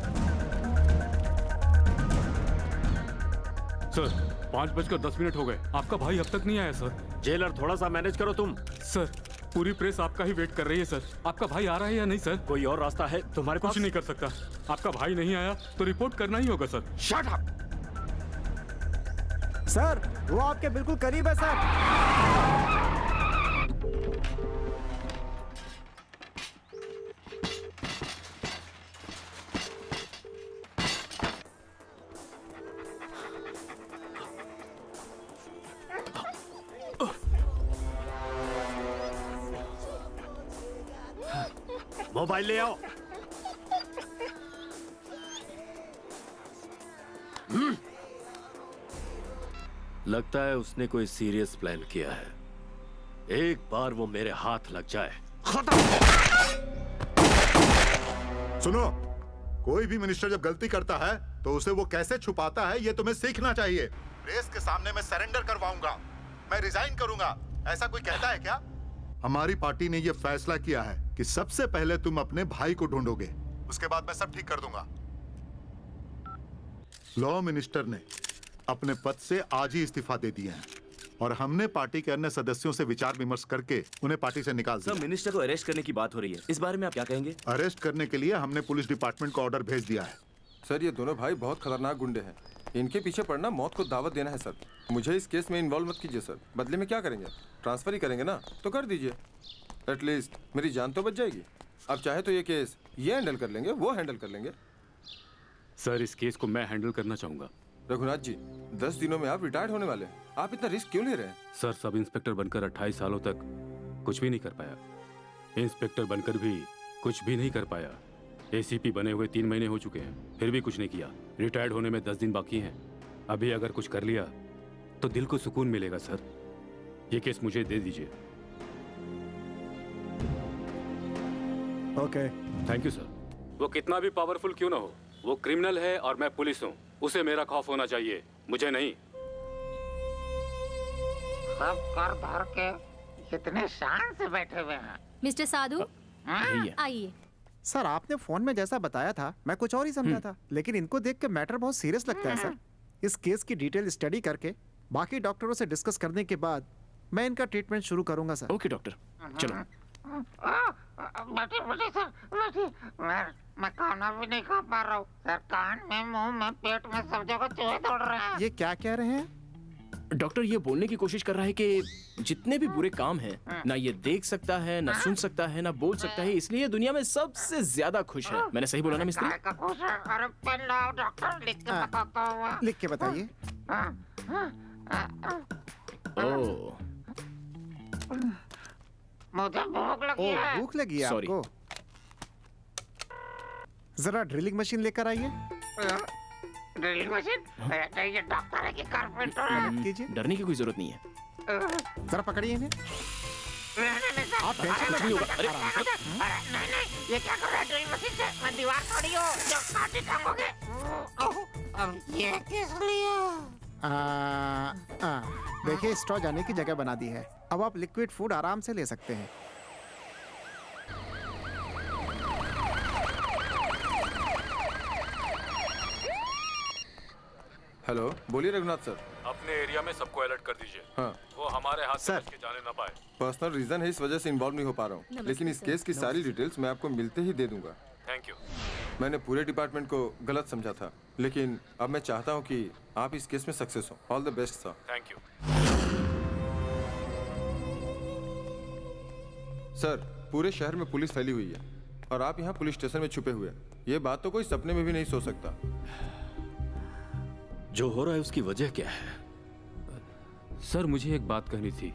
सर। 5:10 हो गए, आपका भाई अब तक नहीं आया सर। जेलर, थोड़ा सा मैनेज करो तुम। सर, पूरी प्रेस आपका ही वेट कर रही है सर। आपका भाई आ रहा है या नहीं सर? कोई और रास्ता है तुम्हारे पास? कुछ नहीं कर सकता। आपका भाई नहीं आया तो रिपोर्ट करना ही होगा सर। Shut up. सर, वो आपके बिल्कुल करीब है सर। मोबाइल ले आओ। लगता है उसने कोई सीरियस प्लान किया है। एक बार वो मेरे हाथ लग जाए, खत्म। सुनो, कोई भी मिनिस्टर जब गलती करता है तो उसे वो कैसे छुपाता है ये तुम्हें सीखना चाहिए। प्रेस के सामने मैं सरेंडर करवाऊंगा, मैं रिजाइन करूंगा, ऐसा कोई कहता है क्या? हमारी पार्टी ने ये फैसला किया है कि सबसे पहले तुम अपने भाई को ढूंढोगे, उसके बाद मैं सब ठीक कर दूंगा। लॉ मिनिस्टर ने अपने पद से आज ही इस्तीफा दे दिया है और हमने पार्टी के अन्य सदस्यों से विचार विमर्श करके उन्हें पार्टी से निकाल दिया। सर, मिनिस्टर को अरेस्ट करने की बात हो रही है, इस बारे में आप क्या कहेंगे? अरेस्ट करने के लिए हमने पुलिस डिपार्टमेंट को ऑर्डर भेज दिया है। सर, ये दोनों भाई बहुत खतरनाक गुंडे हैं। इनके पीछे पड़ना मौत को दावत देना है सर। मुझे इस केस में इन्वॉल्व मत कीजिए सर। बदले में क्या करेंगे? ट्रांसफर ही करेंगे ना, तो कर दीजिए। एटलीस्ट मेरी जान तो बच जाएगी। अब चाहे तो ये केस ये हैंडल कर लेंगे, वो हैंडल कर लेंगे। सर, इस केस को मैं हैंडल करना चाहूंगा। रघुनाथ जी, 10 दिनों में आप रिटायर्ड होने वाले हैं। आप इतना रिस्क क्यों ले रहे हैं? सर, सब इंस्पेक्टर बनकर 28 सालों तक कुछ भी नहीं कर पाया। इंस्पेक्टर बनकर भी कुछ भी नहीं कर पाया। एसीपी बने हुए 3 महीने हो चुके हैं, फिर भी कुछ नहीं किया। रिटायर्ड होने में 10 दिन बाकी हैं। अभी अगर कुछ कर लिया तो दिल को सुकून मिलेगा। सर, ये केस मुझे दे दीजिए। Okay, thank you sir. वो कितना भी पावरफुल क्यों ना हो, वो क्रिमिनल है और मैं पुलिस हूँ। उसे मेरा खौफ होना चाहिए, मुझे नहीं। सब कर धर के कितने शान से बैठे हुए हैं। मिस्टर साधु आइए। सर आपने फोन में जैसा बताया था मैं कुछ और ही समझा था, लेकिन इनको देख के मैटर बहुत सीरियस लगता है सर। इस केस की डिटेल स्टडी करके बाकी डॉक्टरों से डिस्कस करने के बाद मैं इनका ट्रीटमेंट शुरू करूंगा सर। ओके डॉक्टर, चलो। बैठिए बैठिए सर, बैठिए। मैं खाना भी नहीं खा पा रहा हूँ सर। कान में, मुंह में, पेट में सब जगह चूहे दौड़ रहे हैं। ये क्या कह रहे हैं? डॉक्टर ये बोलने की कोशिश कर रहा है कि जितने भी बुरे काम हैं ना ये देख सकता है, ना सुन सकता है, ना बोल सकता है, इसलिए ये दुनिया में सबसे ज्यादा खुश है। मैंने सही बोला ना मिस्त्री? काय का खुश है? अरे पेन लाओ डॉक्टर, लिख के बताता हूँ। लिख के बताइए। ओह, मुझे भूख लगी है। भूख लगी है Sorry. आपको? जरा ड्रिलिंग मशीन लेकर आइए। Drilling machine? ये डॉक्टर है कि कारपेंटर है? कीजिए। डरने की कोई जरूरत नहीं है। जरा पकड़िए इन्हें। आप टेंशन कुछ नहीं होगा। अरे नहीं, ये क्या कर रहा है ड्रिलिंग मशीन से? मैं दीवार तोड़ी हूँ जो काटे टांगोगे। अब ये किस लिए? देखिए स्ट्रॉ जाने की जगह बना दी है। अब आप लिक्विड फूड आराम से ले सकते हैं। हेलो, बोलिए रघुनाथ सर। अपने एरिया में सबको अलर्ट कर दीजिए। हाँ। वो हमारे हाथ से बच के जाने ना पाए। पर्सनल रीजन है, इस वजह से इन्वॉल्व नहीं हो पा रहा हूँ, लेकिन इस केस की सारी डिटेल्स मैं आपको मिलते ही दे दूंगा। Thank you. मैंने पूरे डिपार्टमेंट को गलत समझा था, लेकिन अब मैं चाहता हूँ कि आप इस केस में सक्सेस हो। All the best sir. Thank you. Sir, पूरे शहर में पुलिस फैली हुई है और आप यहाँ पुलिस स्टेशन में छुपे हुए हैं। ये बात तो कोई सपने में भी नहीं सोच सकता। जो हो रहा है उसकी वजह क्या है? सर मुझे एक बात कहनी थी।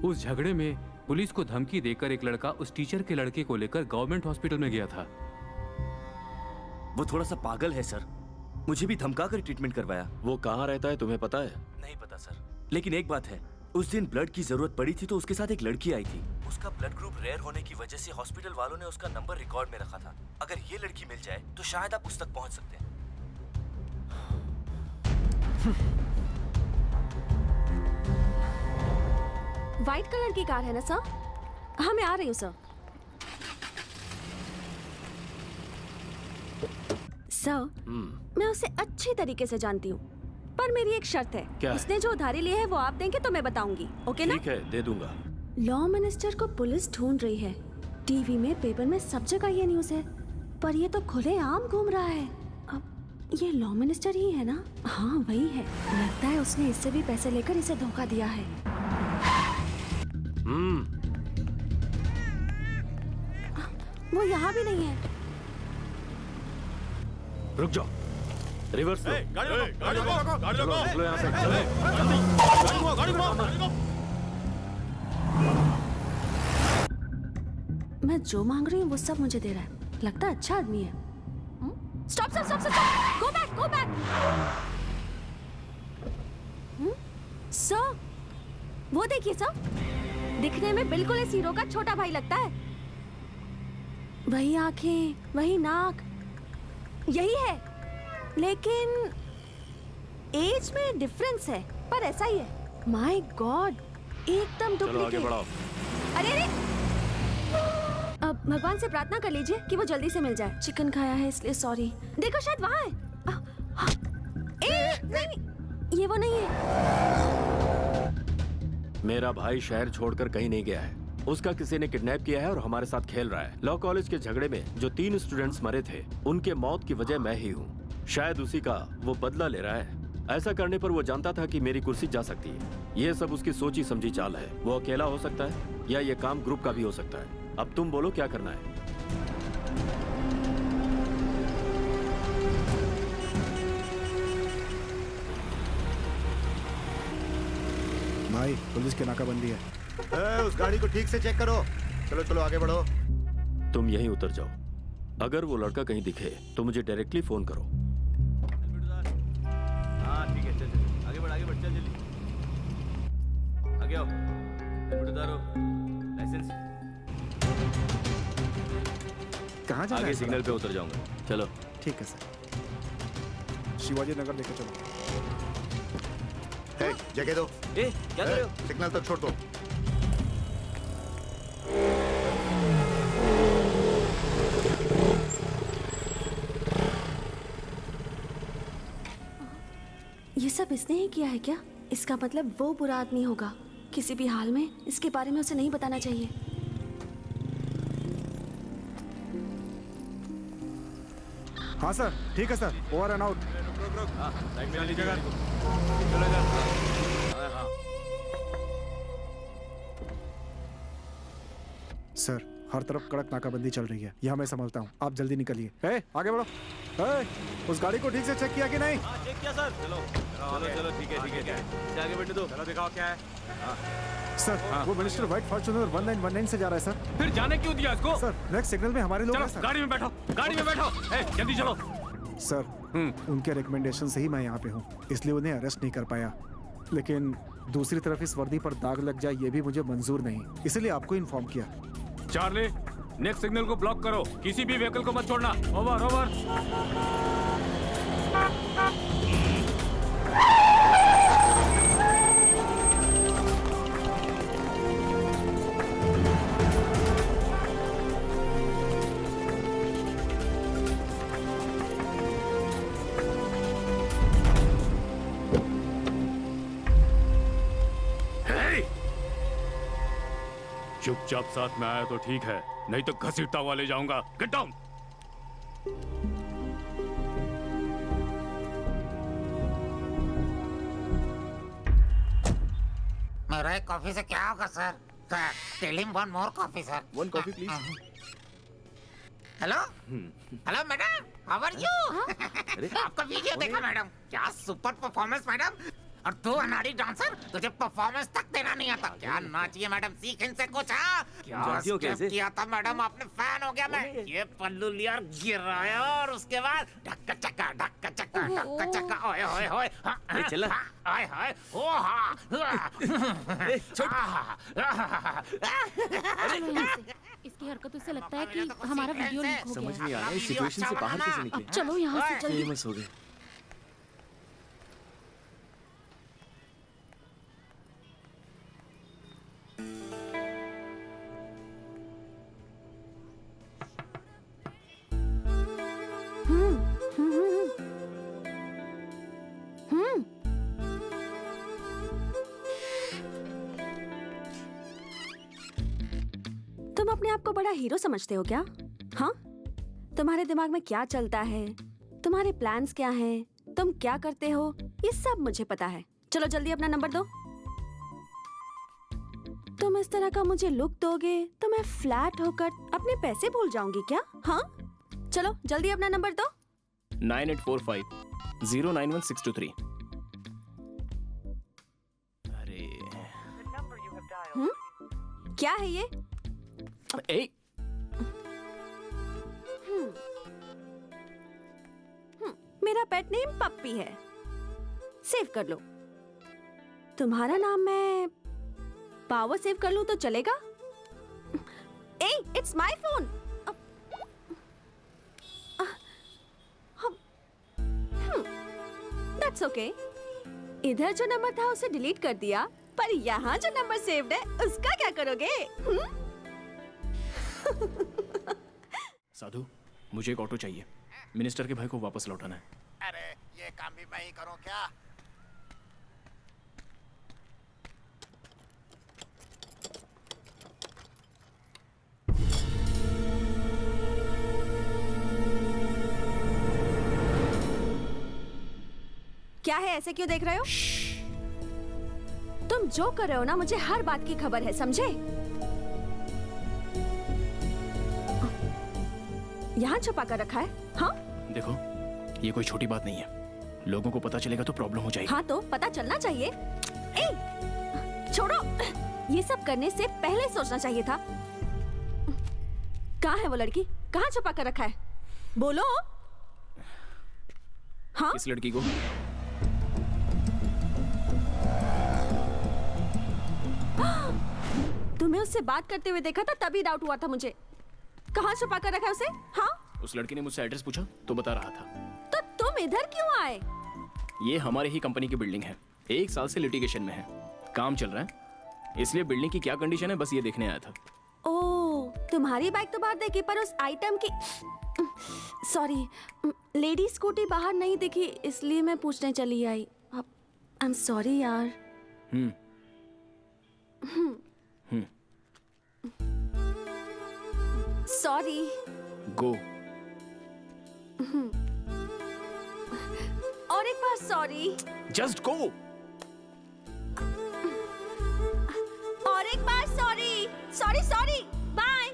उस झगड़े में पुलिस को धमकी देकर एक लड़का उस टीचर के लड़के को लेकर गवर्नमेंट हॉस्पिटल में गया था। वो थोड़ा सा पागल है सर, मुझे भी धमका कर ट्रीटमेंट करवाया। वो कहाँ रहता है तुम्हें पता है? नहीं पता सर, लेकिन एक बात है, उस दिन ब्लड की जरूरत पड़ी थी तो उसके साथ एक लड़की आई थी। उसका ब्लड ग्रुप रेयर होने की वजह से हॉस्पिटल वालों ने उसका नंबर रिकॉर्ड में रखा था। अगर ये लड़की मिल जाए तो शायद आप उस तक पहुंच सकते हैं। व्हाइट कलर की कार है ना सर? हाँ मैं आ रही हूँ सर। सर मैं उसे अच्छी तरीके से जानती हूँ, पर मेरी एक शर्त है। क्या है? उसने जो उधारी ली है वो आप देंगे तो मैं बताऊंगी, ओके ना? ठीक है, दे दूंगा। लॉ मिनिस्टर को पुलिस ढूंढ रही है। टीवी में, पेपर में, सब जगह ये न्यूज़ है, पर ये तो खुलेआम घूम रहा है। अब ये लॉ मिनिस्टर ही है ना? हाँ वही है। लगता है उसने इससे भी पैसे लेकर इसे धोखा दिया है। वो यहाँ भी नहीं है। रुक जाओ, रिवर्स लो। चलो यहाँ से। मैं जो मांग रही हूँ वो सब मुझे दे रहा है। लगता है अच्छा आदमी है। Stop stop stop stop, go back go back. Sir वो देखिए सर, दिखने में बिल्कुल इस हीरो का छोटा भाई लगता है। वही आंखें, वही नाक, यही है, लेकिन एज में डिफरेंस है, पर ऐसा ही है। माय गॉड, एकदम चलो आगे डुप्लीकेट। बढ़ाओ। अरे अरे, अब भगवान से प्रार्थना कर लीजिए कि वो जल्दी से मिल जाए। चिकन खाया है इसलिए सॉरी। देखो शायद वहाँ है। नहीं, ये वो नहीं है। मेरा भाई शहर छोड़कर कहीं नहीं गया है। उसका किसी ने किडनैप किया है और हमारे साथ खेल रहा है। लॉ कॉलेज के झगड़े में जो 3 स्टूडेंट्स मरे थे, उनके मौत की वजह मैं ही हूँ। शायद उसी का वो बदला ले रहा है। ऐसा करने पर वो जानता था कि मेरी कुर्सी जा सकती है। ये सब उसकी सोची समझी चाल है। वो अकेला हो सकता है या ये काम ग्रुप का भी हो सकता है। अब तुम बोलो क्या करना है। भाई पुलिस की नाकाबंदी है। उस गाड़ी को ठीक से चेक करो। चलो चलो आगे बढ़ो। तुम यहीं उतर जाओ। अगर वो लड़का कहीं दिखे तो मुझे डायरेक्टली फोन करो। हाँ ठीक है, चल चल आगे बढ़ चल जल्दी आगे आओ। हेलमेट उतारो, लाइसेंस। कहाँ जाना है आगे सर सिग्नल पे आपको? उतर जाऊंगा। चलो ठीक है सर। शिवाजी नगर लेके चलो। जगह दो। क्या कर रहे हो? सिग्नल तक छोड़ दो। ये सब इसने ही किया है क्या? इसका मतलब वो बुरा आदमी होगा। किसी भी हाल में इसके बारे में उसे नहीं बताना चाहिए। हाँ सर, ठीक है sir, over and out. Sir, हर तरफ कड़क नाकाबंदी चल रही है, यह मैं संभालता हूँ, आप जल्दी निकलिए। आगे बढ़ो। उस गाड़ी को ठीक से चेक किया कि नहीं? चेक किया सर। चलो चलो ठीक है इसे आगे बढ़ने दो। चलो दिखाओ क्या है। सर, वो मिनिस्टर व्हाइट फॉर्च्यूनर 1919 से जा रहा है सर। फिर जाने क्यों दिया इसको? सर, नेक्स्ट सिग्नल में हमारे लोग हैं सर। गाड़ी में बैठो, गाड़ी में बैठो। जल्दी चलो। सर, उनके रिकमेंडेशन से ही मैं यहाँ पे हूँ, इसलिए उन्हें अरेस्ट नहीं कर पाया। लेकिन दूसरी तरफ इस वर्दी पर दाग लग जाए ये भी मुझे मंजूर नहीं, इसलिए आपको इन्फॉर्म किया। चार्ली, नेक्स्ट सिग्नल को ब्लॉक करो, किसी भी व्हीकल को मत छोड़ना। Over over. चुपचाप साथ में आया तो ठीक है, नहीं तो घसीटता हुआ ले जाऊंगा। Get down. मेरा एक कॉफी से क्या होगा sir? Tell him one more coffee sir. One coffee please. Hello hello madam, how are you? आपका वीडियो देखा मैडम, क्या सुपर परफॉर्मेंस मैडम। और तू अनाड़ी डांसर, तुझे परफॉर्मेंस तक देना नहीं आता। क्या नाचिए मैडम, सीख इनसे कुछ। क्या स्टेप किया था मैडम, आपने फैन हो गया मैं। ये पल्लू लिया और गिराया और उसके बाद ढक्का चक्का ढक्का चक्का ढक्का चक्का। ओए ओए ओए चला। हाय हाय ओ हा। इसकी हरकतों से लगता है कि हमारा वीडियो लीक हो गया। समझ नहीं आ रहा है सिचुएशन से बाहर कैसे निकले। चलो यहाँ से जल्दी। फेमस हो गए। तुम अपने आप को बड़ा हीरो समझते हो क्या? हाँ? तुम्हारे दिमाग में क्या चलता है, तुम्हारे प्लान्स क्या हैं, तुम क्या करते हो, ये सब मुझे पता है। चलो जल्दी अपना नंबर दो। तुम इस तरह का मुझे लुक दोगे तो मैं फ्लैट होकर अपने पैसे भूल जाऊंगी क्या? हाँ? चलो जल्दी अपना नंबर दो। 9845-091623। अरे क्या है ये? मेरा पेट नेम पप्पी है, सेव कर लो। तुम्हारा नाम मैं पावर सेव कर लूं तो चलेगा? It's my phone. That's okay. इधर जो नंबर था उसे डिलीट कर दिया, पर यहाँ जो नंबर सेव्ड है उसका क्या करोगे? साधु, मुझे एक ऑटो चाहिए, मिनिस्टर के भाई को वापस लौटाना है। अरे ये काम भी मैं ही करूं क्या? क्या है, ऐसे क्यों देख रहे हो? तुम जो कर रहे हो ना, मुझे हर बात की खबर है, समझे? यहाँ छुपा कर रखा है? हाँ? देखो, ये कोई छोटी बात नहीं है, लोगों को पता चलेगा तो प्रॉब्लम हो जाएगी। हाँ तो पता चलना चाहिए। छोड़ो, ये सब करने से पहले सोचना चाहिए था। कहाँ है वो लड़की? कहाँ छुपा कर रखा है? बोलो। हाँ? इस लड़की को तुम्हें उससे बात करते हुए देखा था, तभी डाउट हुआ था मुझे। कहाँ छुपा कर रखा है उसे? हाँ? उस लड़की ने मुझसे एड्रेस पूछा तो बता रहा था। तो तुम इधर क्यों आए? ये हमारे ही कंपनी की बिल्डिंग है, 1 साल से लिटिगेशन में है, काम चल रहा है, इसलिए बिल्डिंग की क्या कंडीशन है बस ये देखने आया था। ओह, तुम्हारी बाइक तो बाहर देखी पर उस आइटम की सॉरी लेडी स्कूटी बाहर नहीं दिखी, इसलिए मैं पूछने चली आई। आई एम सॉरी यार। सॉरी। गो। और एक बार सॉरी। Just go. और एक बार सॉरी। Sorry sorry, bye.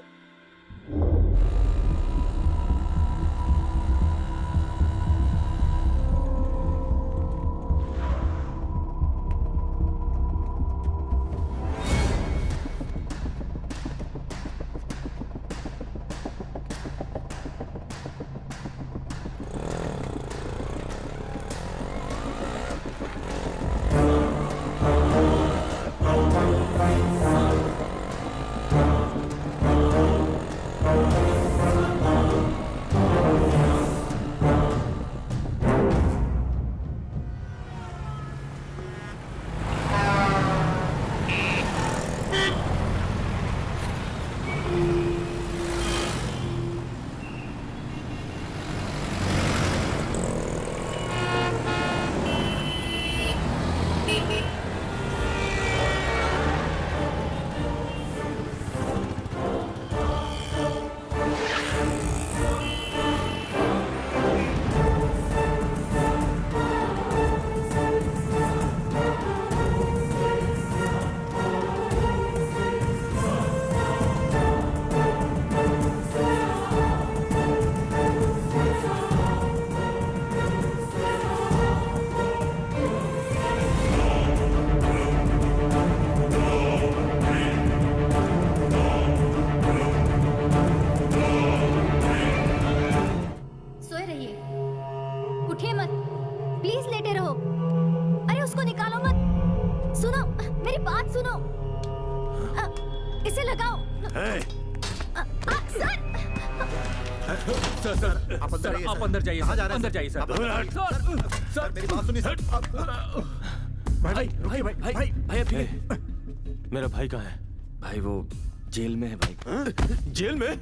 इसे लगाओ। सर आप अंदर जाइए। कहाँ जा रहे हैं? अंदर जाइए सर। सर मेरी बात सुनिए सर। भाई भाई भाई भाई भाई अभी मेरा भाई कहाँ है? भाई वो जेल में है भाई। जेल में?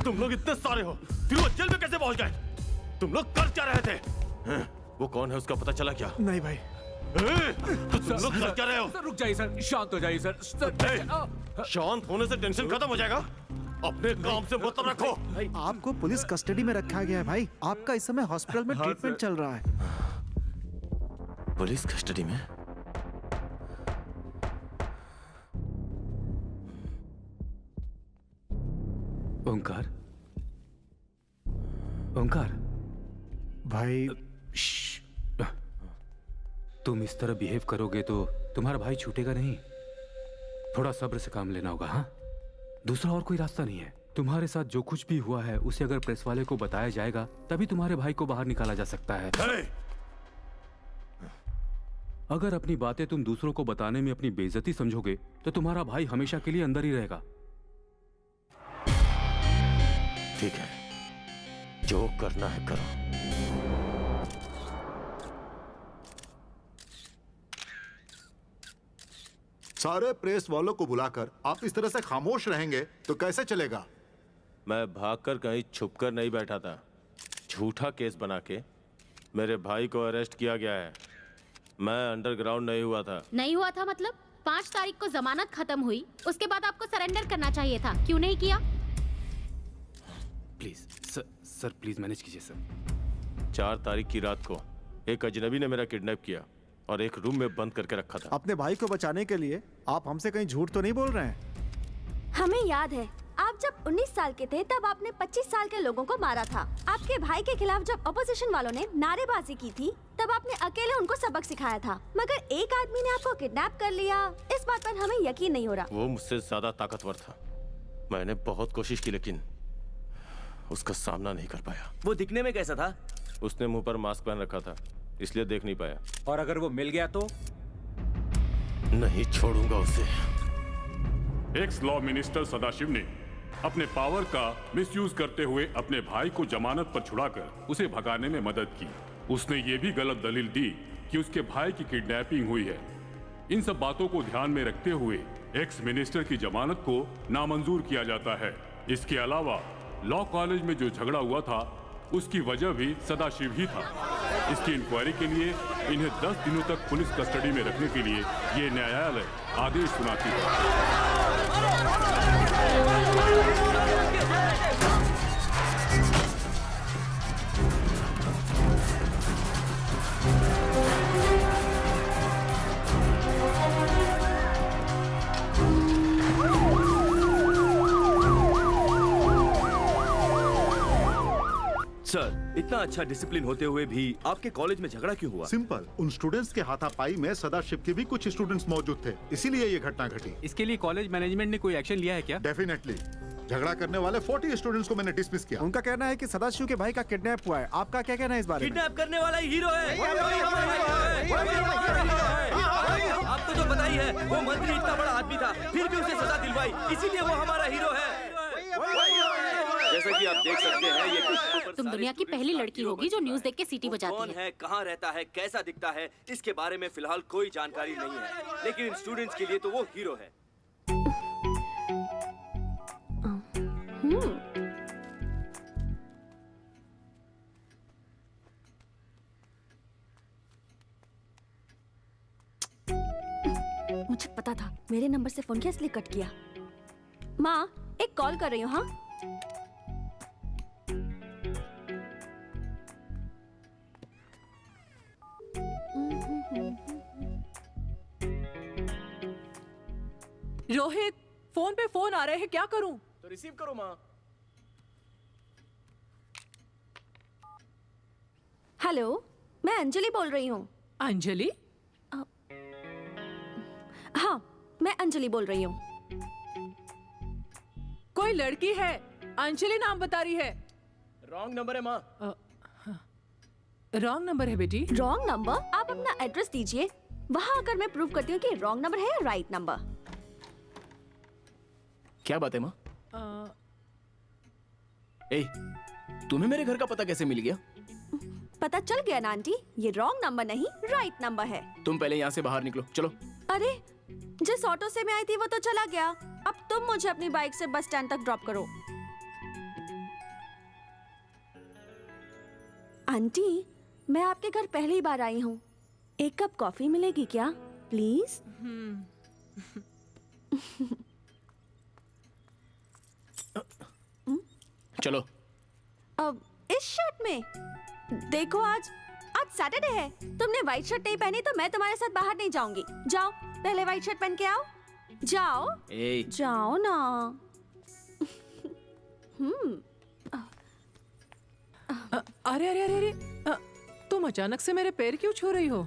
तुम लोग इतने सारे हो, फिर वो जेल में कैसे पहुंच गए? तुम लोग कर क्या रहे थे? वो कौन है उसका पता चला क्या? नहीं भाई। तो तुम लोग कर क्या रहे हो? सर रुक जाइए सर, शांत हो जाइए सर। शांत होने से टेंशन खत्म हो जाएगा। अपने काम से मतलब रखो। आपको पुलिस कस्टडी में रखा गया है भाई। आपका इस समय हॉस्पिटल में ट्रीटमेंट चल रहा है। पुलिस कस्टडी में? ओंकार, ओंकार भाई तुम इस तरह बिहेव करोगे तो तुम्हारा भाई छूटेगा नहीं। थोड़ा सब्र से काम लेना होगा। हाँ, दूसरा और कोई रास्ता नहीं है। तुम्हारे साथ जो कुछ भी हुआ है उसे अगर प्रेस वाले को बताया जाएगा तभी तुम्हारे भाई को बाहर निकाला जा सकता है। अगर अपनी बातें तुम दूसरों को बताने में अपनी बेइज्जती समझोगे तो तुम्हारा भाई हमेशा के लिए अंदर ही रहेगा। ठीक है, जो करना है करो। सारे प्रेस वालों को बुलाकर आप इस तरह से खामोश रहेंगे तो कैसे चलेगा? मैं भागकर कहीं छुपकर नहीं बैठा था। झूठा केस बना के मेरे भाई को अरेस्ट किया गया है। मैं अंडरग्राउंड नहीं हुआ था। नहीं हुआ था मतलब? 5 तारीख को जमानत खत्म हुई, उसके बाद आपको सरेंडर करना चाहिए था, क्यों नहीं किया? प्लीज सर प्लीज मैनेज कीजिए सर। 4 तारीख की रात को एक अजनबी ने मेरा किडनैप किया और एक रूम में बंद करके रखा था। अपने भाई को बचाने के लिए आप हमसे कहीं झूठ तो नहीं बोल रहे हैं? हमें याद है, आप जब 19 साल के थे तब आपने 25 साल के लोगों को मारा था। आपके भाई के खिलाफ जब अपोजिशन वालों ने नारेबाजी की थी तब आपने अकेले उनको सबक सिखाया था। मगर एक आदमी ने आपको किडनैप कर लिया, इस बात पर हमें यकीन नहीं हो रहा। वो मुझसे ज्यादा ताकतवर था। मैंने बहुत कोशिश की लेकिन उसका सामना नहीं कर पाया। वो दिखने में कैसा था? उसने मुंह पर मास्क पहन रखा था, इसलिए देख नहीं पाया। और अगर वो मिल गया तो? नहीं छोड़ूंगा उसे। एक्स लॉ मिनिस्टर सदाशिव ने अपने पावर का मिसयूज करते हुए अपने भाई को जमानत पर छुड़ाकर उसे भगाने में मदद की। उसने ये भी गलत दलील दी कि उसके भाई की किडनैपिंग हुई है। इन सब बातों को ध्यान में रखते हुए एक्स मिनिस्टर की जमानत को नामंजूर किया जाता है। इसके अलावा लॉ कॉलेज में जो झगड़ा हुआ था उसकी वजह भी सदाशिव ही था। इसकी इंक्वायरी के लिए इन्हें 10 दिनों तक पुलिस कस्टडी में रखने के लिए ये न्यायालय आदेश सुनाती है। सर, इतना अच्छा डिसिप्लिन होते हुए भी आपके कॉलेज में झगड़ा क्यों हुआ? सिंपल, उन स्टूडेंट्स के हाथापाई में सदाशिव के भी कुछ स्टूडेंट्स मौजूद थे, इसीलिए ये घटना घटी। इसके लिए कॉलेज मैनेजमेंट ने कोई एक्शन लिया है क्या? डेफिनेटली। झगड़ा करने वाले 40 स्टूडेंट्स को मैंने डिसमिस किया। उनका कहना है कि सदाशिव के भाई का किडनैप हुआ है। आपका क्या कहना है इस बारे में? किडनैप करने वाला ही हीरो है। आपको तो पता ही है, वो मंत्री इतना बड़ा आदमी था, फिर भी उसे सजा दिलवाई, इसीलिए वो हमारा हीरो है। जैसा कि आप देख सकते हैं, ये तुम दुनिया की पहली लड़की होगी जो न्यूज़ देख के सीटी बजाती कौन है, कहाँ रहता है, कैसा दिखता है, इसके बारे में फिलहाल कोई जानकारी नहीं है, लेकिन इन स्टूडेंट्स के लिए तो वो हीरो है। मुझे पता था, मेरे नंबर से फोन किया इसलिए कट किया। माँ, एक कॉल कर रही हूँ। हाँ, रोहित, फोन पे फोन आ रहे हैं, क्या करूं? तो रिसीव करो माँ। हेलो, मैं अंजलि बोल रही हूँ। अंजलि? हाँ, मैं अंजलि बोल रही हूँ। कोई लड़की है, अंजलि नाम बता रही है। रॉन्ग नंबर है माँ। रॉन्ग नंबर है बेटी। Wrong number? आप अपना एड्रेस दीजिए, वहाँ आकर मैं प्रूव करती हूँ कि रॉन्ग नंबर है या राइट नंबर। क्या बात है माँ? ए, तुम्हें मेरे घर का पता कैसे मिल गया? पता चल गया ना आंटी, ये रॉन्ग नंबर नहीं राइट नंबर है। तुम पहले यहाँ से बाहर निकलो, चलो। अरे, जिस ऑटो से मैं आई थी वो तो चला गया। अब तुम मुझे अपनी बाइक से बस स्टैंड तक ड्रॉप करो। आंटी, मैं आपके घर पहली बार आई हूँ, एक कप कॉफी मिलेगी क्या प्लीज? चलो। अब इस शर्ट में देखो, आज सैटरडे है, तुमने व्हाइट शर्ट नहीं पहनी तो मैं तुम्हारे साथ बाहर नहीं जाऊंगी। जाओ, पहले व्हाइट शर्ट पहन के आओ। जाओ जाओ ना। अरे अरे अरे अरे, तुम अचानक से मेरे पैर क्यों छू रही हो?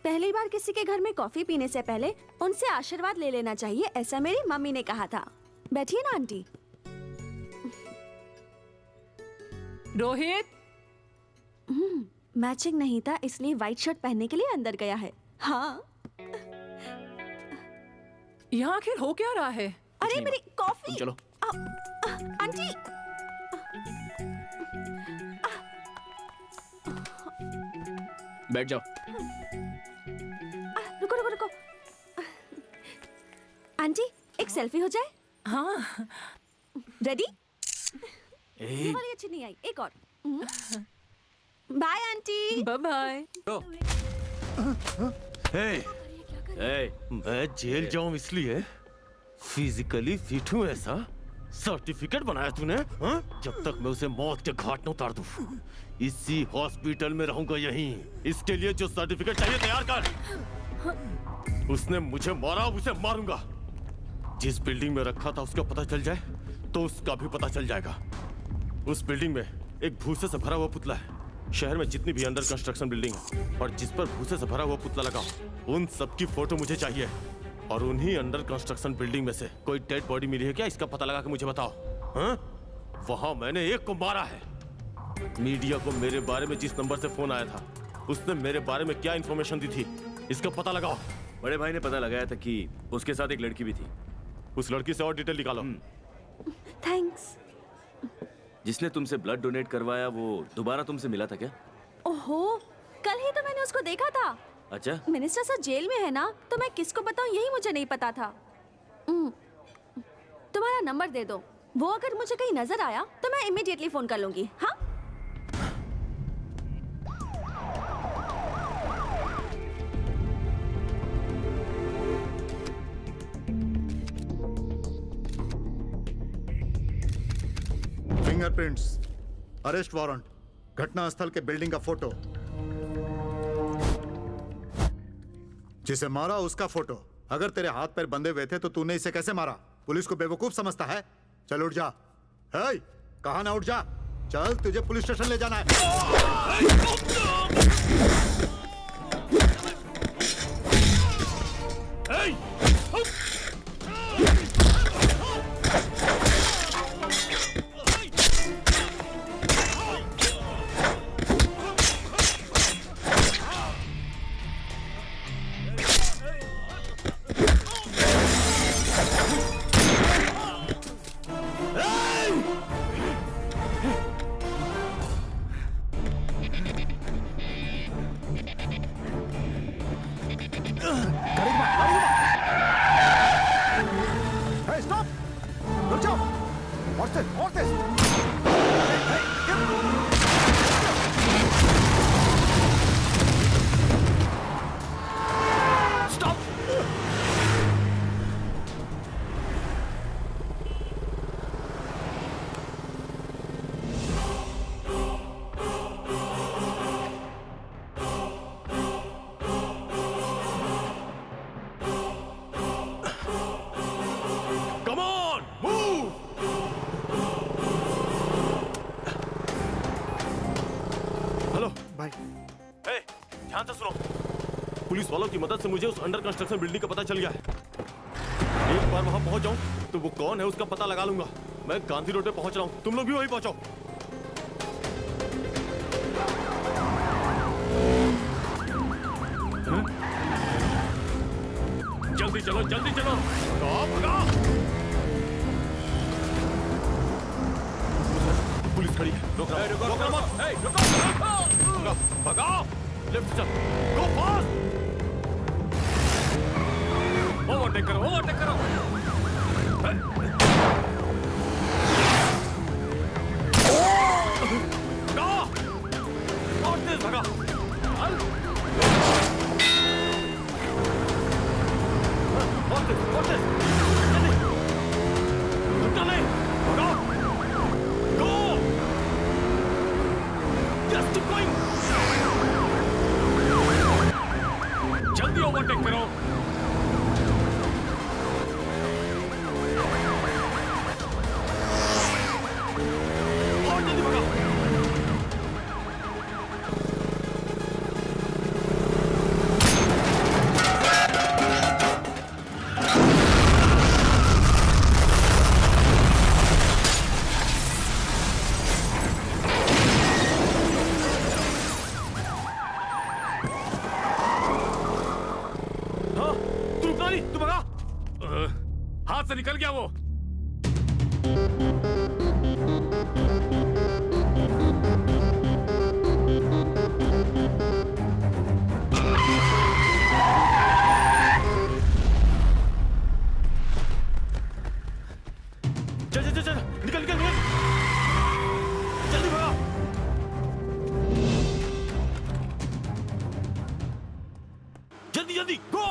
पहली बार किसी के घर में कॉफी पीने से पहले उनसे आशीर्वाद ले लेना चाहिए, ऐसा मेरी मम्मी ने कहा था। बैठिए ना आंटी। रोहित, मैचिंग नहीं था इसलिए व्हाइट शर्ट पहनने के लिए अंदर गया है। हाँ, यहाँ आखिर हो क्या रहा है? अरे मेरी कॉफी। चलो। आंटी, बैठ जाओ। रुको रुको रुको। आंटी, एक सेल्फी हो जाए? हाँ। रेडी? ये वाली अच्छी नहीं आई, एक और। Bye aunty. Bye bye. मैं जेल जाऊं इसलिए फिजिकली फिट हूं ऐसा सर्टिफिकेट बनाया तूने? हाँ? जब तक मैं उसे मौत के घाट न उतार दूं, इसी हॉस्पिटल में रहूंगा यहीं। इसके लिए जो सर्टिफिकेट चाहिए तैयार कर। उसने मुझे मारा, उसे मारूंगा। जिस बिल्डिंग में रखा था उसका पता चल जाए तो उसका भी पता चल जाएगा। उस बिल्डिंग में एक भूसे से भरा हुआ पुतला है। शहर में जितनी भी अंडर कंस्ट्रक्शन बिल्डिंग है और जिस पर भूसे से भरा हुआ पुतला लगा, उन सबकी फोटो मुझे चाहिए। और उन्हीं अंडर कंस्ट्रक्शन बिल्डिंग में से कोई डेड बॉडी मिली है क्या, इसका पता लगा के मुझे बताओ। हाँ? वहां मैंने एक को मारा है। मीडिया को मेरे बारे में जिस नंबर से फोन आया था उसने मेरे बारे में क्या इन्फॉर्मेशन दी थी, इसका पता लगाओ। बड़े भाई ने पता लगाया था कि उसके साथ एक लड़की भी थी। उस लड़की से और डिटेल निकालो। थैंक्स। जिसने तुमसे ब्लड डोनेट करवाया वो दोबारा तुमसे मिला था क्या? ओहो, कल ही तो मैंने उसको देखा था। अच्छा, मिनिस्टर सर जेल में है ना, तो मैं किसको बताऊं यही मुझे नहीं पता था। तुम्हारा नंबर दे दो, वो अगर मुझे कहीं नजर आया तो मैं इमीडिएटली फोन कर लूंगी। हाँ, फिंगरप्रिंट्स, अरेस्ट वारंट, घटनास्थल के बिल्डिंग का फोटो, जिसे मारा उसका फोटो। अगर तेरे हाथ पैर बंधे हुए थे तो तूने इसे कैसे मारा? पुलिस को बेवकूफ समझता है? चल उठ जा। हे, कहा ना उठ जा। चल, तुझे पुलिस स्टेशन ले जाना है। Hey, stop! रुक जाओ! What's this? What's this? Stop! Come on! Move! Hello भाई, ध्यान से सुनो। पुलिस वालों की मदद से मुझे उस अंडर कंस्ट्रक्शन बिल्डिंग का पता चल गया है। एक बार वहां पहुंच जाऊं तो वो कौन है उसका पता लगा लूंगा। मैं गांधी रोड पे पहुंच रहा हूं, तुम लोग भी वहीं पहुंचो। जल्दी चलो, जल्दी चलो। भगाओ। पुलिस खड़ी है, रोक रहा मत। भगाओ, लेफ्ट चल, गो फास्ट। ओवरटेक करो, ओवरटेक करो। और तेज भगा। और तेज, जल्दी। रुकना नहीं, भगाओ। गो। Just keep going. जल्दी ओवरटेक करो। और जल्दी भगाओ। हाँ, तू रुकना नहीं, तू भगा। हाथ से निकल गया वो। चल चल चल चल, निकल निकल निकल। जल्दी भगा। जल्दी जल्दी, गो।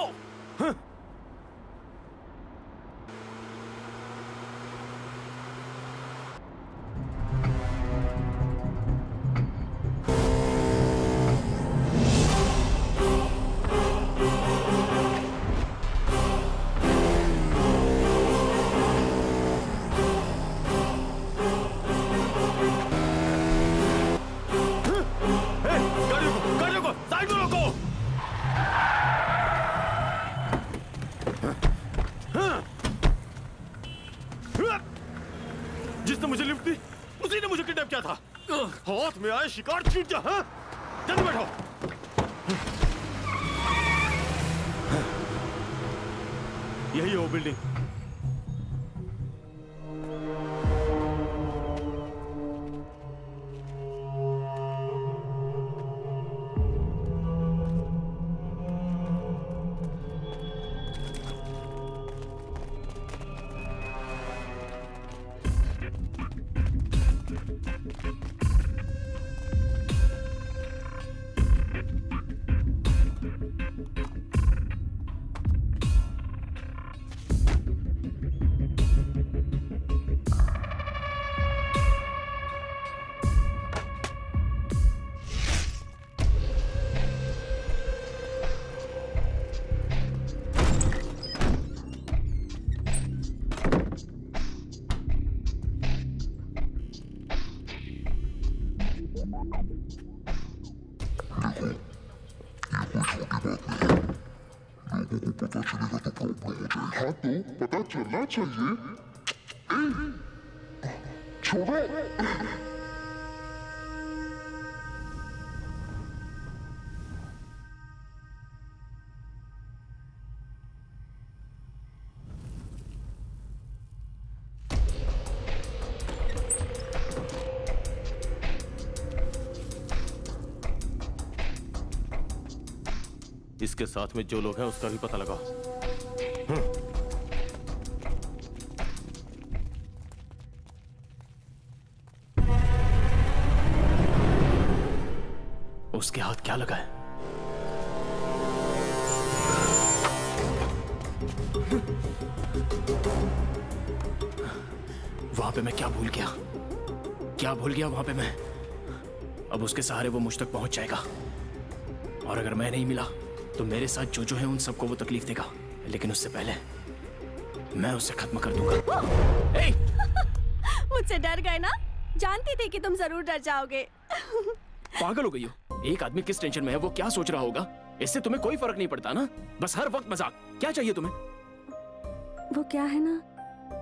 गाड़ी रोको, साइड में रोको। जिसने मुझे लिफ्ट दी उसी ने मुझे किडनैप किया था। हाथ में आए शिकार छूट जा। हाँ? जल्दी बैठो। यही है वो बिल्डिंग। पता चलना चाहिए। छोड़ो। इसके साथ में जो लोग हैं उसका भी पता लगा। उसके हाथ क्या लगा है? वहां पे मैं क्या भूल गया? क्या भूल गया वहां पे मैं? अब उसके सहारे वो मुझ तक पहुंच जाएगा, और अगर मैं नहीं मिला तो मेरे साथ जो है उन सबको वो तकलीफ देगा। लेकिन उससे पहले मैं उसे खत्म कर दूंगा। मुझसे डर गए ना? जानती थी कि तुम जरूर डर जाओगे। पागल हो गई हो? एक आदमी किस टेंशन में है, वो क्या सोच रहा होगा, इससे तुम्हें कोई फर्क नहीं पड़ता ना। बस हर वक्त मजाक। क्या चाहिए तुम्हें? वो क्या है ना,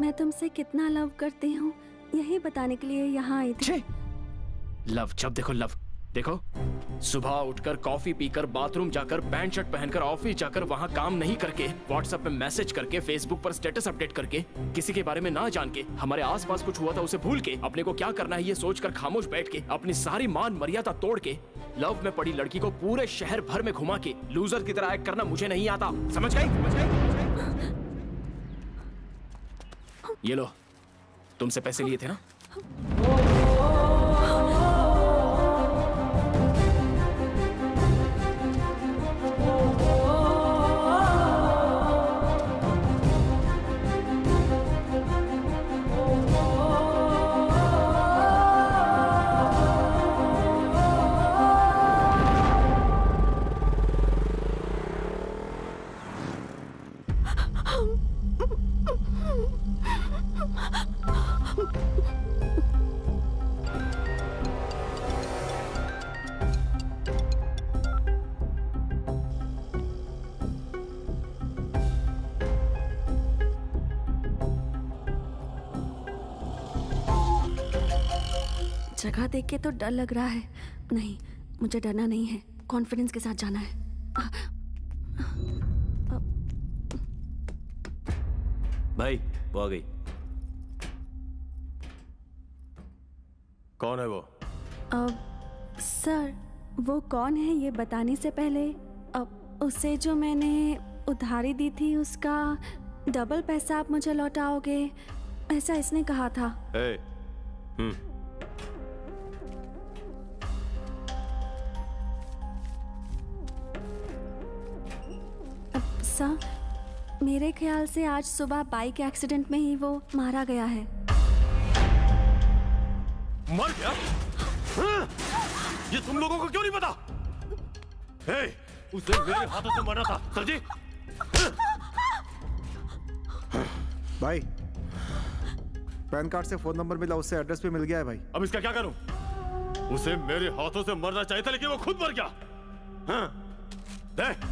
मैं तुमसे कितना लव करती हूँ यही बताने के लिए यहाँ आई थी। लव? जब देखो लव। देखो, सुबह उठकर कॉफी पीकर बाथरूम जाकर पैंट शर्ट पहनकर ऑफिस जाकर वहां काम नहीं करके व्हाट्सएप पे मैसेज करके फेसबुक पर स्टेटस अपडेट करके किसी के बारे में ना जान के हमारे आसपास कुछ हुआ था उसे भूल के अपने को क्या करना है ये सोचकर खामोश बैठ के अपनी सारी मान मर्यादा तोड़ के लव में पड़ी लड़की को पूरे शहर भर में घुमा के लूजर की तरह एक्ट करना मुझे नहीं आता। समझ गई? ये लो, तुमसे पैसे लिए थे ना? जगह देख के तो डर लग रहा है। नहीं, मुझे डरना नहीं है, कॉन्फिडेंस के साथ जाना है। भाई वो आ गई। कौन है वो? सर, वो कौन है ये बताने से पहले उसे जो मैंने उधारी दी थी उसका डबल पैसा आप मुझे लौटाओगे, ऐसा इसने कहा था। सर, मेरे ख्याल से आज सुबह बाइक एक्सीडेंट में ही वो मारा गया है। मर गया? ये तुम लोगों को क्यों नहीं पता? उसे मेरे हाथों से मरना था। सर जी, भाई पैन कार्ड से फोन नंबर मिला, उससे एड्रेस भी मिल गया है भाई। अब इसका क्या करूं? उसे मेरे हाथों से मरना चाहिए था लेकिन वो खुद मर गया। देख,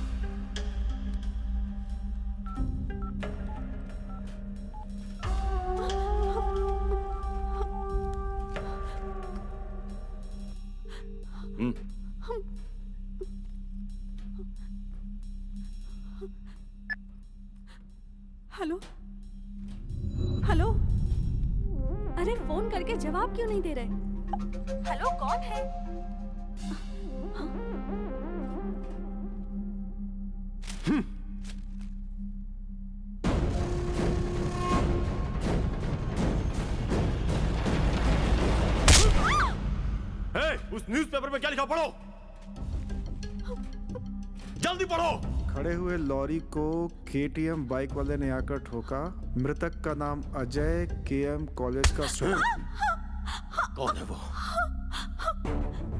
हेलो हेलो, अरे फोन करके जवाब क्यों नहीं दे रहे? हेलो, कौन है? उस न्यूज़पेपर में क्या लिखा पढ़ो, जल्दी पढ़ो। खड़े हुए लॉरी को केटीएम बाइक वाले ने आकर ठोका। मृतक का नाम अजय, केएम कॉलेज का स्टूडेंट। कौन है वो?